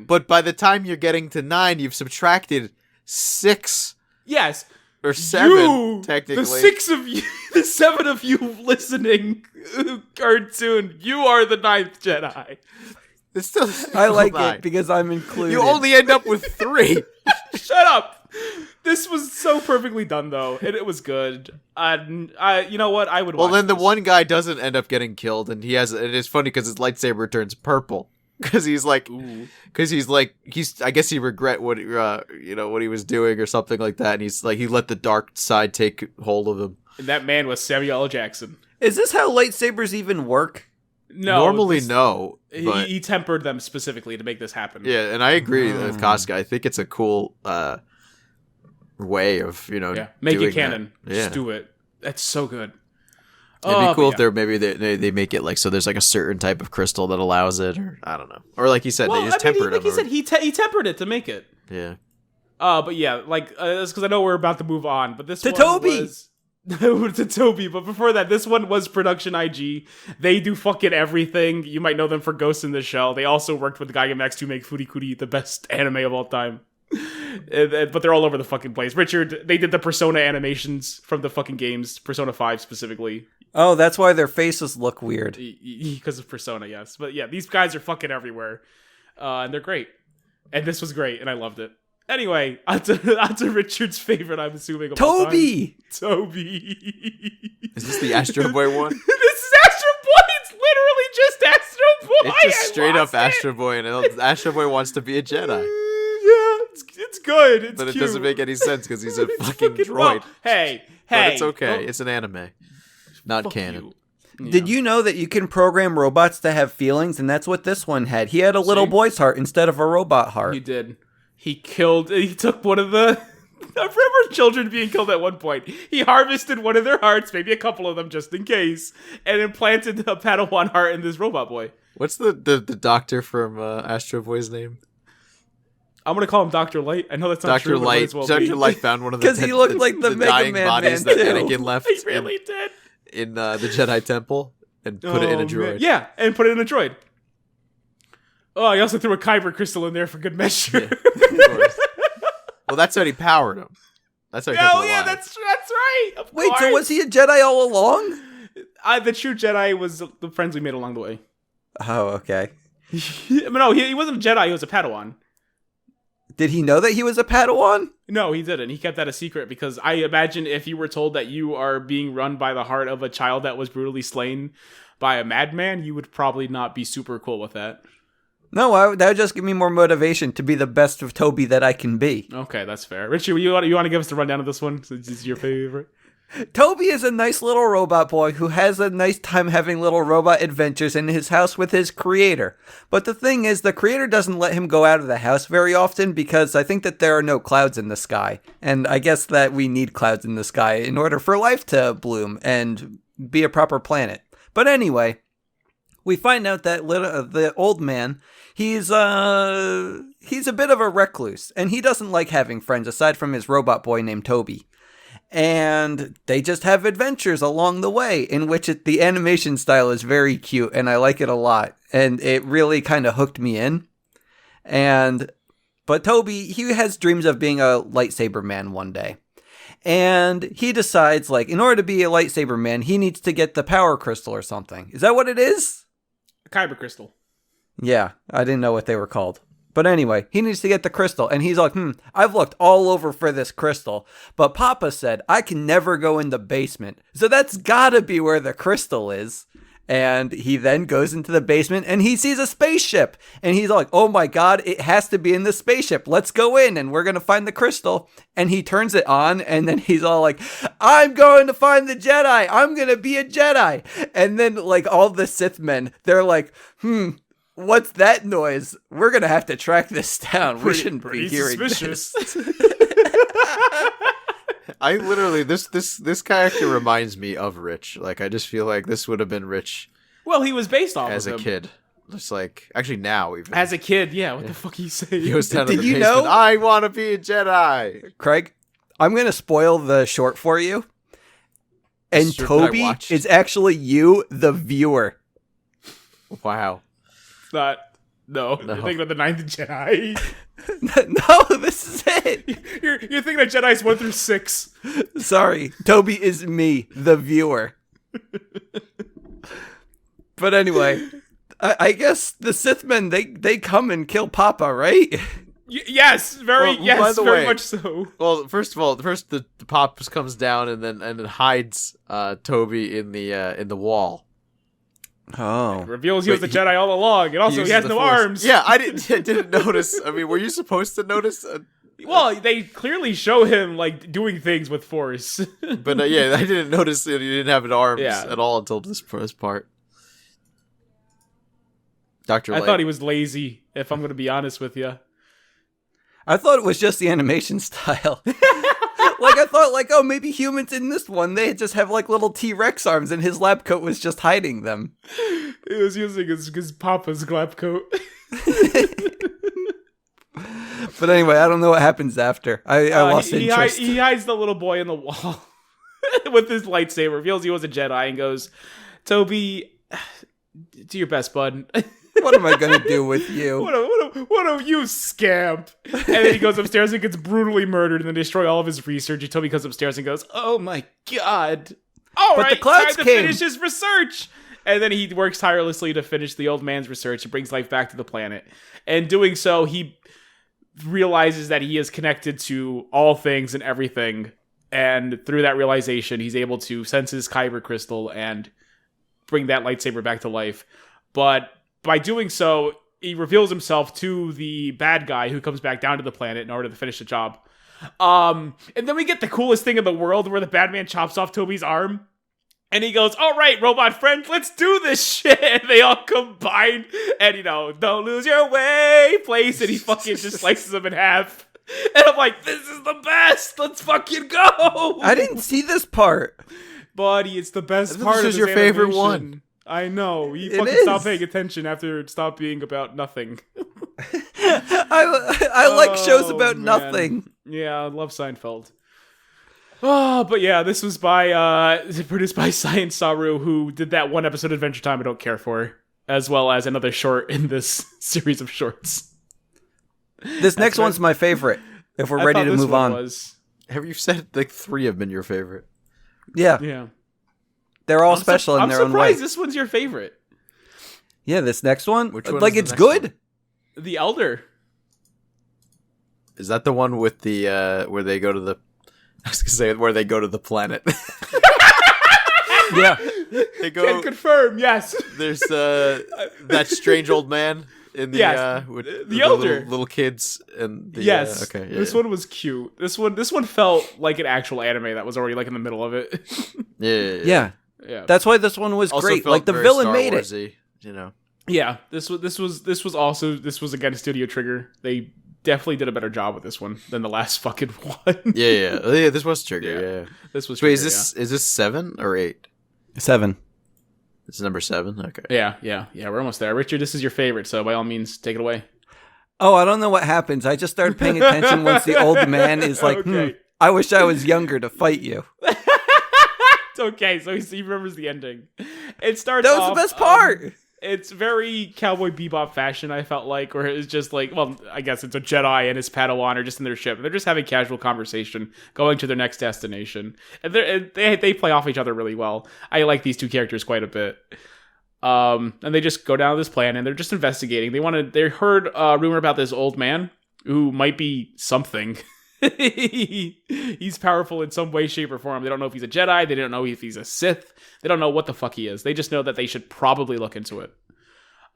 But by the time you're getting to 9, you've subtracted 6. Yes. Or 7, technically. The 7 of you listening cartoon, you are the 9th Jedi. It's still I like 9. it because I'm included. You only end up with 3. Shut up. This was so perfectly done, though, and it was good. You know what? I would. Well, watch then the this. one guy doesn't end up getting killed, and it's funny because his lightsaber turns purple. Because he's like, I guess he regret what what he was doing or something like that, and he's like, he let the dark side take hold of him. And that man was Samuel L. Jackson. Is this how lightsabers even work? No, normally no. But he tempered them specifically to make this happen. Yeah, and I agree with Casca. I think it's a cool way of make doing it canon. That. Yeah. Just do it. That's so good. It'd be cool if they make it like so. There's like a certain type of crystal that allows it, or I don't know, or like you said, they just tempered it. Like he said, he tempered it to make it. Yeah. But yeah, like that's because I know we're about to move on. But this to one Toby. Was to Toby. But before that, this one was Production IG. They do fucking everything. You might know them for Ghost in the Shell. They also worked with Gigamax to make Furikuri the best anime of all time. But they're all over the fucking place. Richard, they did the Persona animations from the fucking games, Persona 5 specifically. Oh, that's why their faces look weird. Because of Persona, yes. But yeah, these guys are fucking everywhere. And they're great. And this was great, and I loved it. Anyway, on to Richard's favorite, I'm assuming. Of Toby! Toby! Is this the Astro Boy one? This is Astro Boy! It's literally just Astro Boy! It's just straight up Astro Boy, and Astro Boy wants to be a Jedi. Yeah, it's good. It's but it cute. doesn't make any sense because he's a fucking droid. Well, hey. But it's okay. It's an anime. Not canon. Yeah. Did you know that you can program robots to have feelings? And that's what this one had. He had a little boy's heart instead of a robot heart. He did. He took one of the... I remember children being killed at one point. He harvested one of their hearts, maybe a couple of them just in case, and implanted a Padawan heart in this robot boy. What's the doctor from Astro Boy's name? I'm going to call him Dr. Light. I know that's not true. Dr. Light found one of the because he looked like the Mega Man bodies man that too. Anakin left. He really did. In the Jedi Temple and put it in a droid. Man. Yeah, and put it in a droid. Oh, he also threw a Kyber crystal in there for good measure. Yeah, of course. Well, that's how he powered him. That's how he kept him alive. That's right. Wait, so was he a Jedi all along? The true Jedi was the friends we made along the way. Oh, okay. No, he wasn't a Jedi. He was a Padawan. Did he know that he was a Padawan? No, he didn't. He kept that a secret because I imagine if you were told that you are being run by the heart of a child that was brutally slain by a madman, you would probably not be super cool with that. No, that would just give me more motivation to be the best of Toby that I can be. Okay, that's fair. Richie, you want to give us the rundown of this one since it's your favorite? Toby is a nice little robot boy who has a nice time having little robot adventures in his house with his creator. But the thing is, the creator doesn't let him go out of the house very often because I think that there are no clouds in the sky. And I guess that we need clouds in the sky in order for life to bloom and be a proper planet. But anyway, we find out that the old man, he's a bit of a recluse, and he doesn't like having friends aside from his robot boy named Toby. And they just have adventures along the way in which the animation style is very cute, and I like it a lot. And it really kind of hooked me in. But Toby, he has dreams of being a lightsaber man one day. And he decides, in order to be a lightsaber man, he needs to get the power crystal or something. Is that what it is? A Kyber crystal. Yeah, I didn't know what they were called. But anyway, he needs to get the crystal. And he's like, I've looked all over for this crystal. But Papa said, I can never go in the basement. So that's gotta be where the crystal is. And he then goes into the basement and he sees a spaceship. And he's like, oh my God, it has to be in the spaceship. Let's go in and we're going to find the crystal. And he turns it on and then he's all like, I'm going to find the Jedi. I'm going to be a Jedi. And then like all the Sith men, they're like, what's that noise? We're going to have to track this down. We shouldn't be hearing suspicious. this. I literally this character reminds me of Rich. Like I just feel like this would have been Rich. Well, he was based off as of a him. kid. Just like actually now even As a kid, yeah. What the fuck are you saying? he goes down to Did the you basement. know? I want to be a Jedi. Craig, I'm going to spoil the short for you. And Strip that I Toby watched. is actually you, the viewer. Wow. It's not. No. You're thinking of the Ninth Jedi. No, this is it. You're thinking of Jedi's 1 through 6. Sorry, Toby is me, the viewer. But anyway, I guess the Sithmen, they come and kill Papa, right? Yes, very way, much so. Well, first of all, the pop comes down and then hides Toby in the wall. Oh. Reveals he was a Jedi all along, and also he has no arms. Yeah, I didn't notice. I mean, were you supposed to notice? Well, they clearly show him like doing things with Force. But yeah, I didn't notice that he didn't have an arms Yeah. at all until this part. Dr. I Light. thought he was lazy, if I'm going to be honest with you. I thought it was just the animation style. Like, I thought, like, oh, maybe humans in this one, they just have, like, little T-Rex arms, and his lab coat was just hiding them. He was using his Papa's lab coat. But anyway, I don't know what happens after. I lost interest. He hides the little boy in the wall with his lightsaber, reveals he was a Jedi, and goes, Toby, do your best, bud. What am I going to do with you? What a you scamp. And then he goes upstairs and gets brutally murdered and then destroy all of his research. And Toby comes upstairs and goes, oh my God. All But right, the clouds time to came. finish his research. And then he works tirelessly to finish the old man's research and brings life back to the planet. And doing so, he realizes that he is connected to all things and everything. And through that realization, he's able to sense his kyber crystal and bring that lightsaber back to life. But by doing so, he reveals himself to the bad guy who comes back down to the planet in order to finish the job. And then we get the coolest thing in the world where the bad man chops off Toby's arm. And he goes, all right, robot friend, let's do this shit. And they all combine and, don't lose your way place. And he fucking just slices them in half. And I'm like, this is the best. Let's fucking go. I didn't see this part. Buddy, it's the best part of This this is your favorite animation. one. I know. He It fucking is. stopped paying attention after it stopped being about nothing. I like shows about man. nothing. Yeah, I love Seinfeld. Oh, but yeah, this was produced by Science Saru, who did that one episode of Adventure Time I don't care for, as well as another short in this series of shorts. This next one's my favorite, if we're ready to move on. Have you said like 3 have been your favorite? Yeah, Yeah. they're all special in their own way. I'm surprised this one's your favorite. Yeah, this next one, Which one like, is the it's next good. one? The Elder. Is that the one with the where they go to the? I was gonna say where they go to the planet. Yeah. They go. Can confirm, yes. There's that strange old man in the Yes, with the elder. little kids and the Yes. okay. This one was cute. This one felt like an actual anime that was already like in the middle of it. Yeah. Yeah. That's why this one was Also great. felt Like, the very villain Star made it. Wars-y, you know. Yeah, this was again Studio Trigger. They definitely did a better job with this one than the last fucking one. Yeah. This was Trigger. Yeah. This was Wait, Trigger, is this 7 or 8? 7. This is number 7. Okay. Yeah. We're almost there. Richard, this is your favorite, so by all means, take it away. Oh, I don't know what happens. I just started paying attention once the old man is like, Okay. I wish I was younger to fight you. It's okay. So he remembers the ending. It starts. That was off, the best part. It's very Cowboy Bebop fashion. I felt like, where it's just like, well, I guess it's a Jedi and his Padawan are just in their ship. They're just having casual conversation, going to their next destination, and they play off each other really well. I like these two characters quite a bit. And they just go down this plan and they're just investigating. They heard a rumor about this old man who might be something. He's powerful in some way, shape, or form. They don't know if he's a Jedi. They don't know if he's a Sith. They don't know what the fuck he is. They just know that they should probably look into it.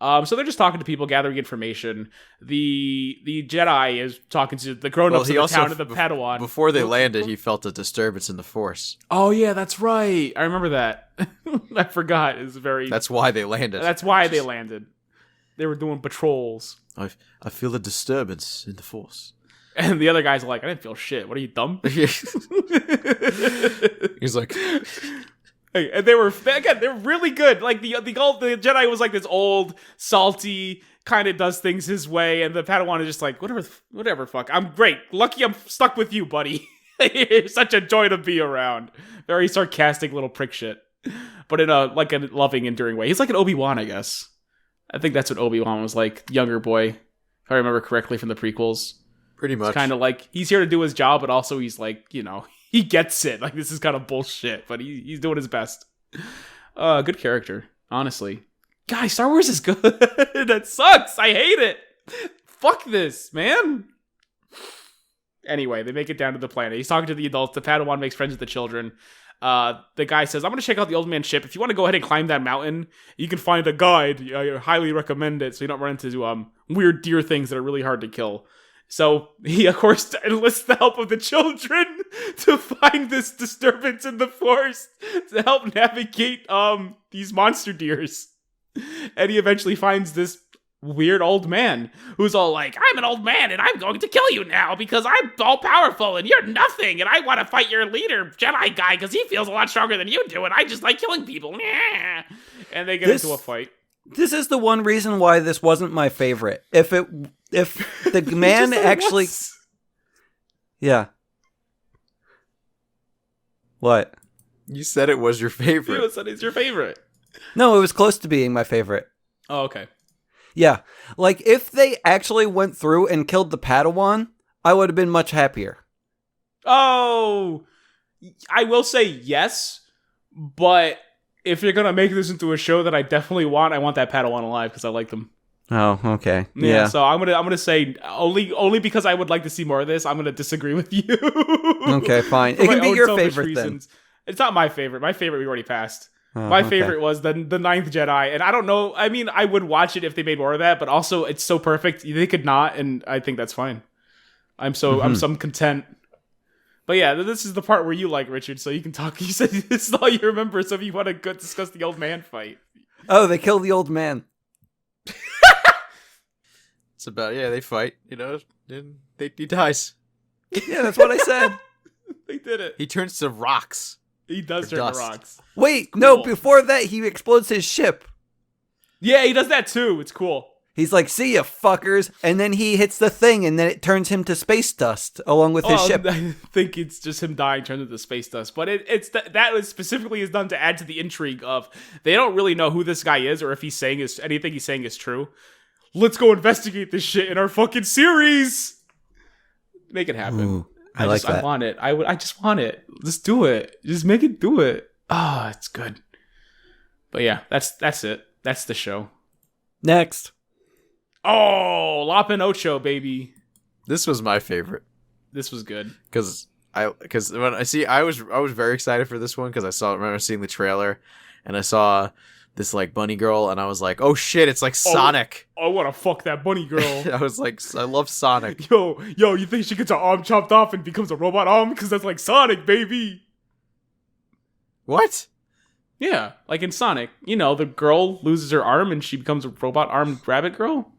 So they're just talking to people, gathering information. The Jedi is talking to the grown-ups in the town of the Padawan. Before they landed, he felt a disturbance in the Force. Oh, yeah, that's right. I remember that. I forgot. That's why they landed. That's why they landed. They were doing patrols. I feel a disturbance in the Force. And the other guys are like, I didn't feel shit. What are you, dumb? He's like... Hey, and they were really good. Like the Jedi was like this old, salty, kind of does things his way, and the Padawan is just like whatever. Fuck, I'm great. Lucky I'm stuck with you, buddy. You're such a joy to be around. Very sarcastic little prick shit, but in a loving, enduring way. He's like an Obi-Wan, I guess. I think that's what Obi-Wan was like, younger boy, if I remember correctly from the prequels. Pretty much. It's kind of like he's here to do his job, but also he's like, he gets it. Like, this is kind of bullshit, but he's doing his best. Good character, honestly. Guys, Star Wars is good. That sucks. I hate it. Fuck this, man. Anyway, they make it down to the planet. He's talking to the adults. The Padawan makes friends with the children. The guy says, I'm going to check out the old man's ship. If you want to go ahead and climb that mountain, you can find a guide. I highly recommend it so you don't run into weird deer things that are really hard to kill. So he, of course, enlists the help of the children to find this disturbance in the Force to help navigate these monster deers. And he eventually finds this weird old man who's all like, I'm an old man and I'm going to kill you now because I'm all powerful and you're nothing and I want to fight your leader, Jedi guy, because he feels a lot stronger than you do and I just like killing people. And they get into a fight. This is the one reason why this wasn't my favorite. If the man actually... Yeah. What? You said it was your favorite. You said it's your favorite. No, it was close to being my favorite. Oh, okay. Yeah. Like, if they actually went through and killed the Padawan, I would have been much happier. Oh! I will say yes, but... if you're gonna make this into a show that I definitely want, I want that Padawan alive because I like them. Oh, okay. Yeah. So I'm gonna say only because I would like to see more of this. I'm gonna disagree with you. Okay, fine. It can be your favorite then. It's not my favorite. My favorite we already passed. My favorite was the Ninth Jedi, and I don't know. I mean, I would watch it if they made more of that, but also it's so perfect they could not, and I think that's fine. I'm content. But yeah, this is the part where you like, Richard, so you can talk. You said this is all you remember, so if you want to go discuss the old man fight. Oh, they kill the old man. It's about, they fight, then he dies. Yeah, that's what I said. They did it. He turns to rocks. He does turn to rocks. Wait, cool. No, before that, he explodes his ship. Yeah, he does that too. It's cool. He's like, see ya, fuckers. And then he hits the thing, and then it turns him to space dust, along with his ship. I think it's just him dying turned into space dust. But that was specifically is done to add to the intrigue of, they don't really know who this guy is, or if anything he's saying is true. Let's go investigate this shit in our fucking series. Make it happen. Ooh, I like that. I want it. I just want it. Just do it. Just make it do it. Ah, it's good. But yeah, that's it. That's the show. Next. Oh, La Pinocho, baby. This was my favorite. This was good. Because when I was very excited for this one because I remember seeing the trailer and I saw this like bunny girl and I was like, oh shit, it's like Sonic. I want to fuck that bunny girl. I was like, I love Sonic. Yo, you think she gets her arm chopped off and becomes a robot arm? Because that's like Sonic, baby. What? Yeah, like in Sonic. The girl loses her arm and she becomes a robot-armed rabbit girl.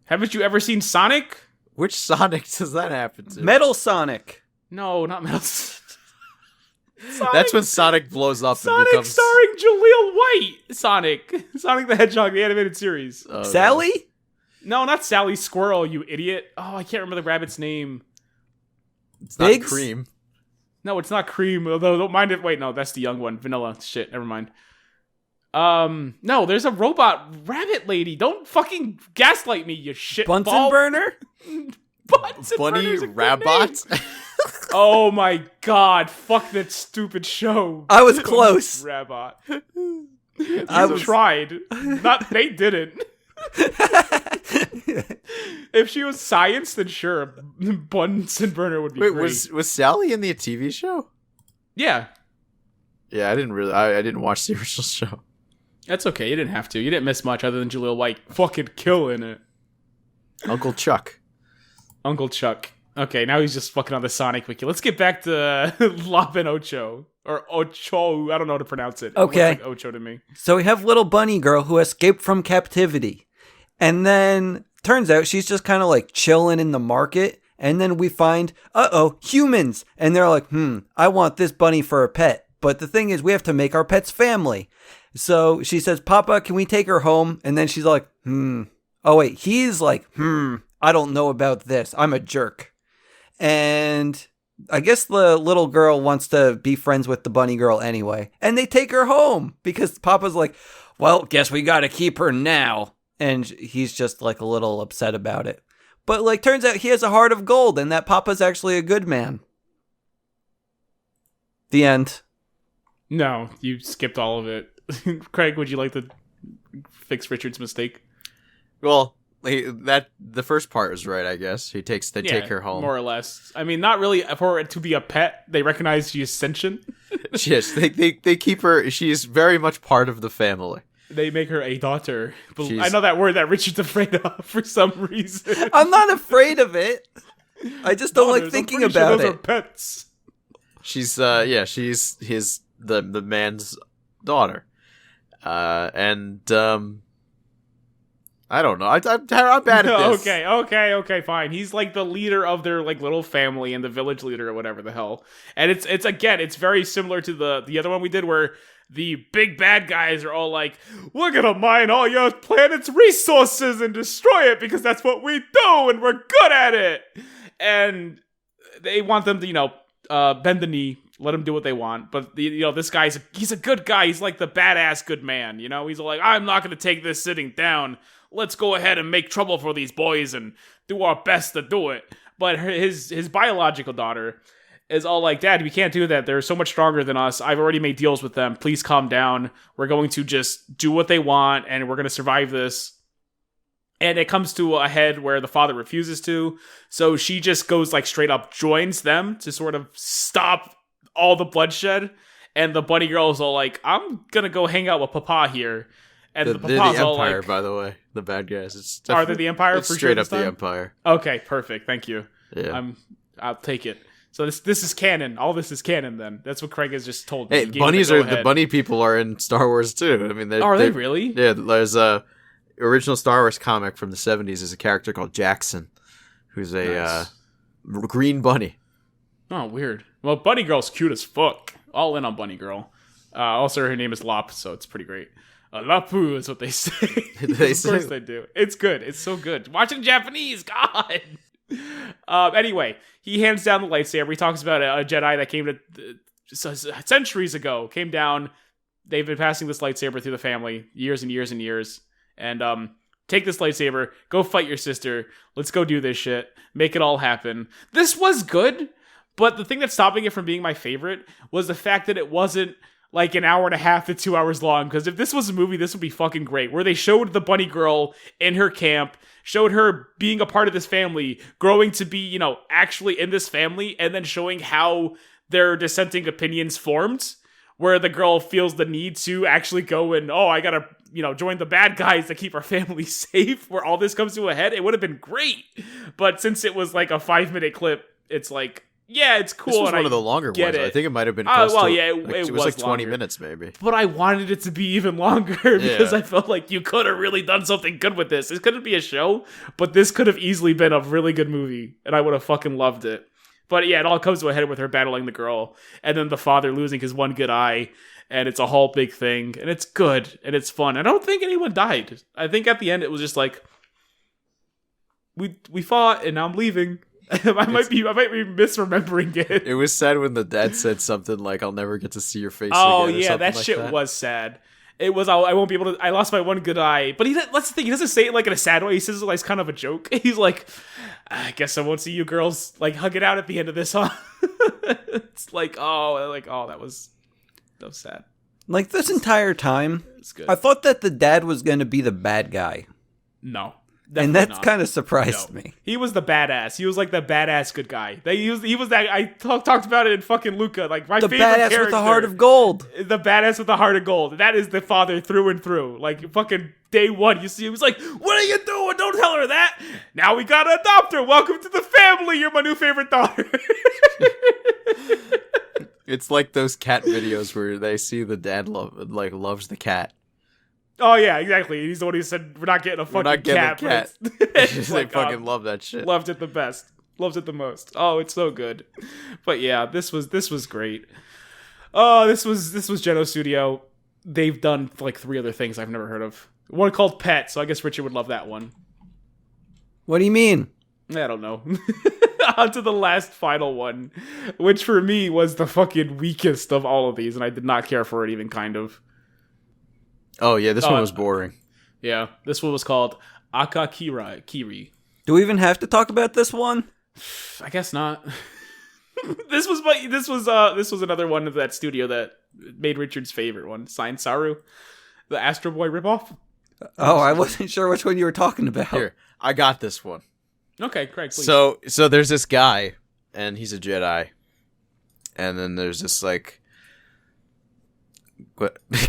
Haven't you ever seen Sonic? Which Sonic does that happen to? Metal Sonic. No, not Metal Sonic. That's when Sonic blows up Sonic and becomes... starring Jaleel White. Sonic the Hedgehog, the animated series. Oh, Sally? No, not Sally Squirrel, you idiot. Oh, I can't remember the rabbit's name. It's not Biggs? Cream. No, it's not Cream, although don't mind it. Wait, no, that's the young one. Vanilla. Shit, never mind. No, there's a robot rabbit lady. Don't fucking gaslight me, you shit Bunsen ball. burner? Bunsen Bunny burner's a good Rabbot? name. Oh my god, fuck that stupid show. I was close. Rabbot. You tried. Not they didn't. If she was science, then sure, Bunsen burner would be great. Was Sally in the TV show? Yeah. Yeah, I didn't watch the original show. That's okay. You didn't have to. You didn't miss much other than Jaleel White fucking killing it. Uncle Chuck. Okay, now he's just fucking on the Sonic wiki. Let's get back to Lop and Ocho. Or Ocho. I don't know how to pronounce it. Okay. It looks like Ocho to me. So we have little bunny girl who escaped from captivity. And then turns out she's just kind of like chilling in the market. And then we find, humans. And they're like, I want this bunny for a pet. But the thing is, we have to make our pets family. So she says, Papa, can we take her home? And then she's like, Oh, wait, he's like, I don't know about this. I'm a jerk. And I guess the little girl wants to be friends with the bunny girl anyway. And they take her home because Papa's like, well, guess we got to keep her now. And he's just like a little upset about it. But like, turns out he has a heart of gold and that Papa's actually a good man. The end. No, you skipped all of it. Craig, would you like to fix Richard's mistake? Well, the first part was right, I guess. They take her home. More or less. I mean, not really for it to be a pet. They recognize she is sentient. Yes, they keep her. She's very much part of the family. They make her a daughter. I know that word that Richard's afraid of for some reason. I'm not afraid of it. I just don't like thinking about those it. Are pets. She's she's the man's daughter. I don't know. I'm bad at this. Okay, fine. He's like the leader of their like little family and the village leader or whatever the hell. And it's very similar to the other one we did where the big bad guys are all like, we're gonna mine all your planet's resources and destroy it because that's what we do and we're good at it. And they want them to, bend the knee, let them do what they want. But this guy's he's a good guy. He's like the badass good man. He's like, I'm not gonna take this sitting down. Let's go ahead and make trouble for these boys and do our best to do it. But his biological daughter is all like, Dad, we can't do that. They're so much stronger than us. I've already made deals with them. Please calm down. We're going to just do what they want and we're going to survive this. And it comes to a head where the father refuses to. So she just goes like straight up joins them to sort of stop all the bloodshed. And the bunny girl is all like, I'm going to go hang out with Papa here. And the Papa's all Empire, like, by the way, the bad guys. Are they the Empire for straight sure up the Empire? Okay, perfect. Thank you. Yeah. I'll take it. So this is canon. All this is canon. Then that's what Craig has just told me. Hey, the bunny people are in Star Wars too. I mean, are they really? Yeah. There's a original Star Wars comic from the 70s. Is a character called Jackson, who's a green bunny. Oh, weird. Well, Bunny Girl's cute as fuck. All in on Bunny Girl. Also, her name is Lop, so it's pretty great. Lapu is what they say. Of course they do. It's good. It's so good. Watch it in Japanese. God. Anyway, he hands down the lightsaber. He talks about a Jedi that came to centuries ago. Came down. They've been passing this lightsaber through the family years and years and years. And take this lightsaber. Go fight your sister. Let's go do this shit. Make it all happen. This was good. But the thing that's stopping it from being my favorite was the fact that it wasn't like an hour and a half to 2 hours long. Because if this was a movie, this would be fucking great. Where they showed the bunny girl in her camp, showed her being a part of this family, growing to be, actually in this family, and then showing how their dissenting opinions formed. Where the girl feels the need to actually go and, I gotta, join the bad guys to keep our family safe. Where all this comes to a head, it would have been great. But since it was like a 5-minute clip, it's like, yeah, it's cool. This was and one of the longer ones. It. I think it might have been it was like 20 longer. minutes maybe. But I wanted it to be even longer because I felt like you could have really done something good with this. It couldn't be a show, but this could have easily been a really good movie, and I would have fucking loved it. But yeah, it all comes to a head with her battling the girl, and then the father losing his one good eye, and it's a whole big thing, and it's good, and it's fun. I don't think anyone died. I think at the end it was just like, we fought, and now I'm leaving. I might be misremembering it. It was sad when the dad said something like, "I'll never get to see your face." Oh again, yeah, that like shit was sad. It was. I won't be able to. I lost my one good eye. But that's the thing. He doesn't say it like in a sad way. He says it like kind of a joke. He's like, I guess I won't see you girls like hug it out at the end of this, huh? It's like, that was sad. Like, this entire time, It's good. I thought that the dad was going to be the bad guy. No. And that's kind of surprised me. He was the badass. He was like the badass good guy. He was that. I talked about it in fucking Luca. Like my favorite badass character, with the heart of gold. The badass with the heart of gold. That is the father through and through. Like fucking day one, you see him. He's like, "What are you doing? Don't tell her that." Now we gotta adopt her. Welcome to the family. You're my new favorite daughter. It's like those cat videos where they see the dad loves the cat. Oh yeah, exactly. He's the one who said we're not getting a fucking cat. They fucking love that shit. Loved it the best. Loves it the most. Oh, it's so good. But yeah, this was great. Oh, this was Geno Studio. They've done like 3 other things I've never heard of. One called Pet, so I guess Richard would love that one. What do you mean? I don't know. On to the last final one, which for me was the fucking weakest of all of these, and I did not care for it even kind of. Oh yeah, this one was boring. Yeah, this one was called Akakiri. Do we even have to talk about this one? I guess not. This was another one of that studio that made Richard's favorite one, Sign Saru, the Astro Boy ripoff. Oh, I wasn't sure which one you were talking about. Here, I got this one. Okay, Craig, please. So there's this guy, and he's a Jedi, and then there's this like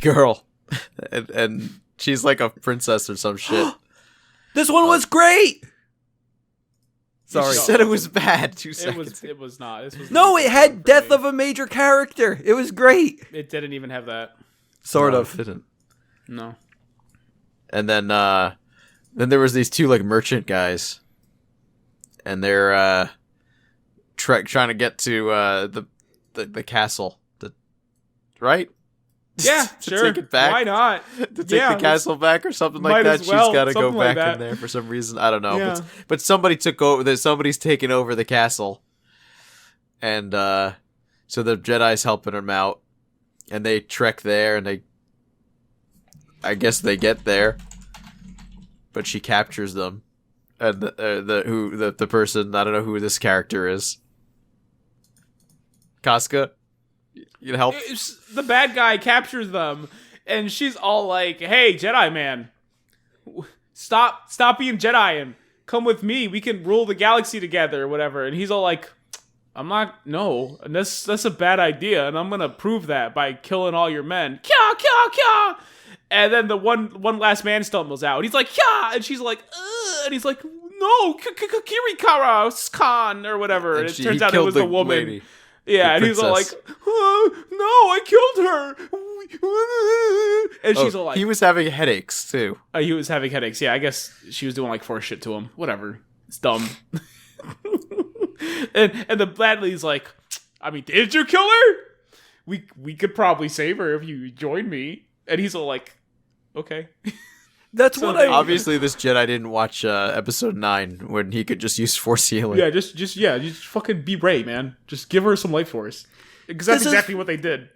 girl, and she's like a princess or some shit. This one was great. Sorry, you said it was bad 2 seconds. It was not. This was No, it had death of a major character. It was great. It didn't even have that. Sort of. It didn't. No. And then there was these 2 like merchant guys, and they're trying to get to the castle, right? Yeah, to sure. take it back. Why not? To take the castle back or something like might that. as well, She's got to go something like back in that. there for some reason. I don't know. Yeah. But somebody took over. Somebody's taking over the castle, and so the Jedi's helping them out, and they trek there, and I guess they get there, but she captures them, and the person, I don't know who this character is. Casca, you can help. The bad guy captures them, and she's all like, "Hey, Jedi man, stop being Jedi and come with me. We can rule the galaxy together, or whatever." And he's all like, "I'm not. No, and that's a bad idea, and I'm gonna prove that by killing all your men." Kya kya kya. And then the one last man stumbles out, and he's like, "Kya," and she's like, "Ugh," and he's like, "No, Kirikara Khan or whatever." And it turns out it was the woman. Lady. Yeah, and he's all like, "No, I killed her." And she's all like, he was having headaches too. he was having headaches. Yeah, I guess she was doing like force shit to him. Whatever. It's dumb. and the bad lady's like, "I mean, did you kill her? We could probably save her if you join me." And he's all like, "Okay." That's So what I... Obviously, this Jedi didn't watch episode 9 when he could just use force healing. Yeah, just fucking be Rey, man. Just give her some life force. Because that's exactly what they did.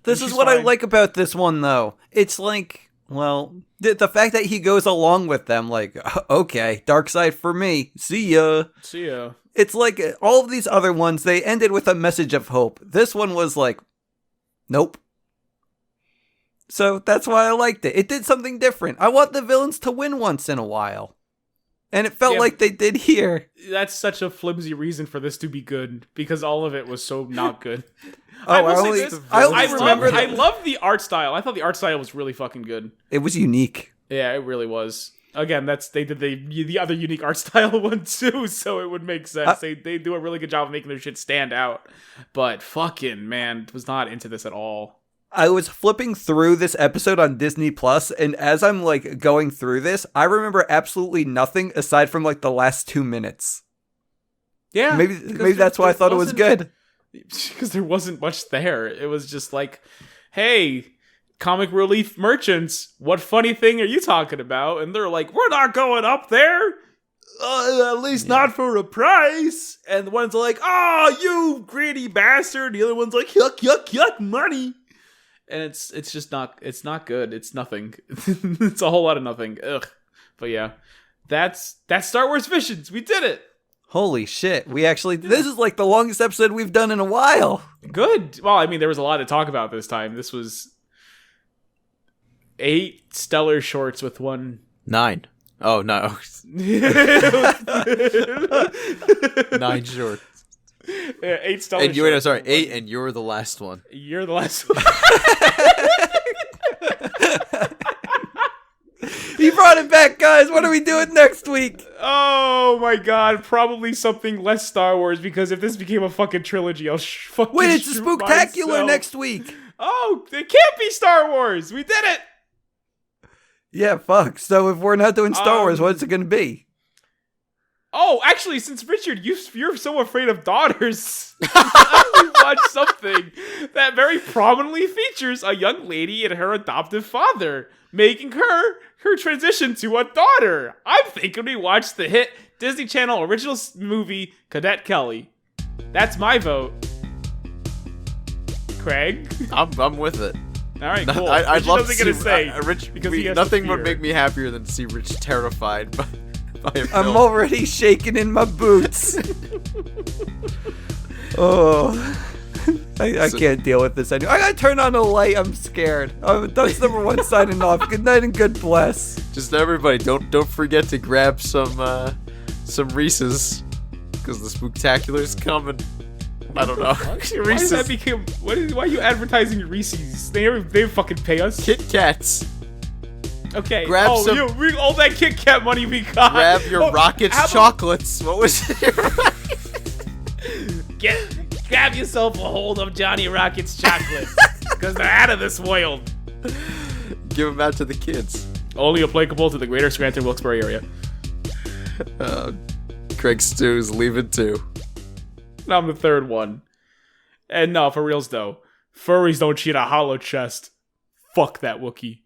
This is what I like about this one, though. It's like, well, the fact that he goes along with them, like, okay, dark side for me. See ya. See ya. It's like all of these other ones, they ended with a message of hope. This one was like, nope. So that's why I liked it. It did something different. I want the villains to win once in a while. And it felt like they did here. That's such a flimsy reason for this to be good, because all of it was so not good. I love the art style. I thought the art style was really fucking good. It was unique. Yeah, it really was. Again, they did the other unique art style one too, so it would make sense. They do a really good job of making their shit stand out. But fucking man, was not into this at all. I was flipping through this episode on Disney Plus, and as I'm like going through this, I remember absolutely nothing aside from like the last 2 minutes. Yeah, maybe that's why I thought it was good. Because there wasn't much there. It was just like, hey, comic relief merchants, what funny thing are you talking about? And they're like, we're not going up there. At least not for a price. And the one's like, oh, you greedy bastard. The other one's like, yuck, yuck, yuck, money. And it's just not, it's not good. It's nothing. It's a whole lot of nothing. Ugh. But yeah, that's Star Wars Visions. We did it. Holy shit. This is like the longest episode we've done in a while. Good. Well, I mean, there was a lot to talk about this time. This was 8 stellar shorts with 1. 9. Oh, no. 9 shorts. Yeah, 8 stellar And shorts. sorry, 8, and you're the last one. You're the last one. He brought it back, guys. What are we doing next week? Oh my god, probably something less Star Wars, because if this became a fucking trilogy, I'll fucking Wait, it's a shoot spooktacular myself. next week. Oh, it can't be Star Wars. We did it. Yeah, fuck. So if we're not doing Star Wars, what's it going to be? Oh, actually, since Richard, you're so afraid of daughters, I watched something that very prominently features a young lady and her adoptive father, making her transition to a daughter. I'm thinking we watch the hit Disney Channel original movie Cadet Kelly. That's my vote. Craig? I'm with it. All right, cool. I'd love to see say Rich. because he has Nothing to would fear. make me happier than to see Rich terrified by a I'm film. already shaking in my boots. Oh, I can't deal with this anymore. I gotta turn on a light. I'm scared. That's number 1 signing off. Good night and good bless. Just everybody, don't forget to grab some Reese's, because the spooktacular's coming. I don't know. Why does Reese's that become? Why are you advertising Reese's? They fucking pay us. Kit Kats. Okay. Grab some- all that Kit Kat money we got. Grab your Rockets how about- chocolates. What was it? Grab yourself a hold of Johnny Rockets chocolates, because they're out of this world. Give them out to the kids. Only applicable to the greater Scranton Wilkes-Barre area. Craig Stew's leaving too. Now I'm the third one. And no, for reals though, furries don't cheat a hollow chest. Fuck that Wookiee.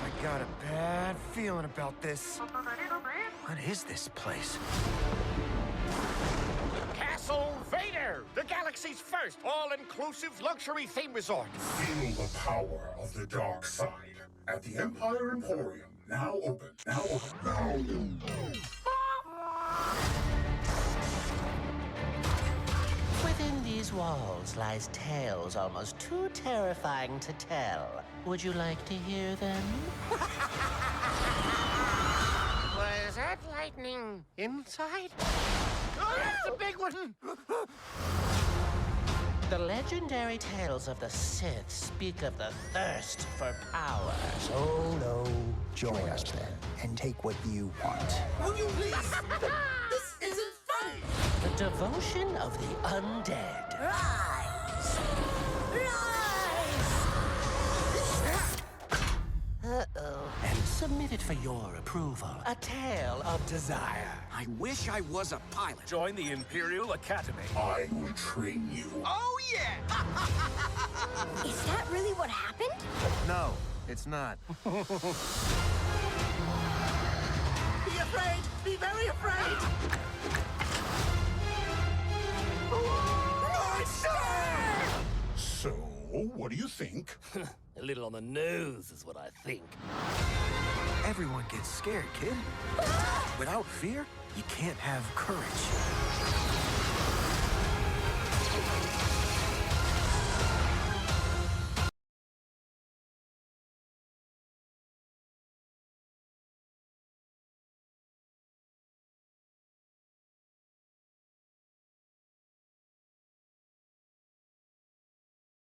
I got a bad feeling about this. What is this place? Castle Vader, the galaxy's first all-inclusive luxury theme resort. Feel the power of the dark side at the Empire Emporium. Now open. Now open. Now open. Within these walls lies tales almost too terrifying to tell. Would you like to hear them? Was that lightning inside? Oh, that's a big one! The legendary tales of the Sith speak of the thirst for power. Oh no. Join us then and take what you want. Will you please? This isn't funny! The devotion of the undead. Rise! Uh-oh. And submitted for your approval. A tale of desire. I wish I was a pilot. Join the Imperial Academy. I will train you. Oh, yeah! Is that really what happened? No, it's not. Be afraid! Be very afraid! So, what do you think? A little on the nose is what I think. Everyone gets scared, kid. Without fear, you can't have courage.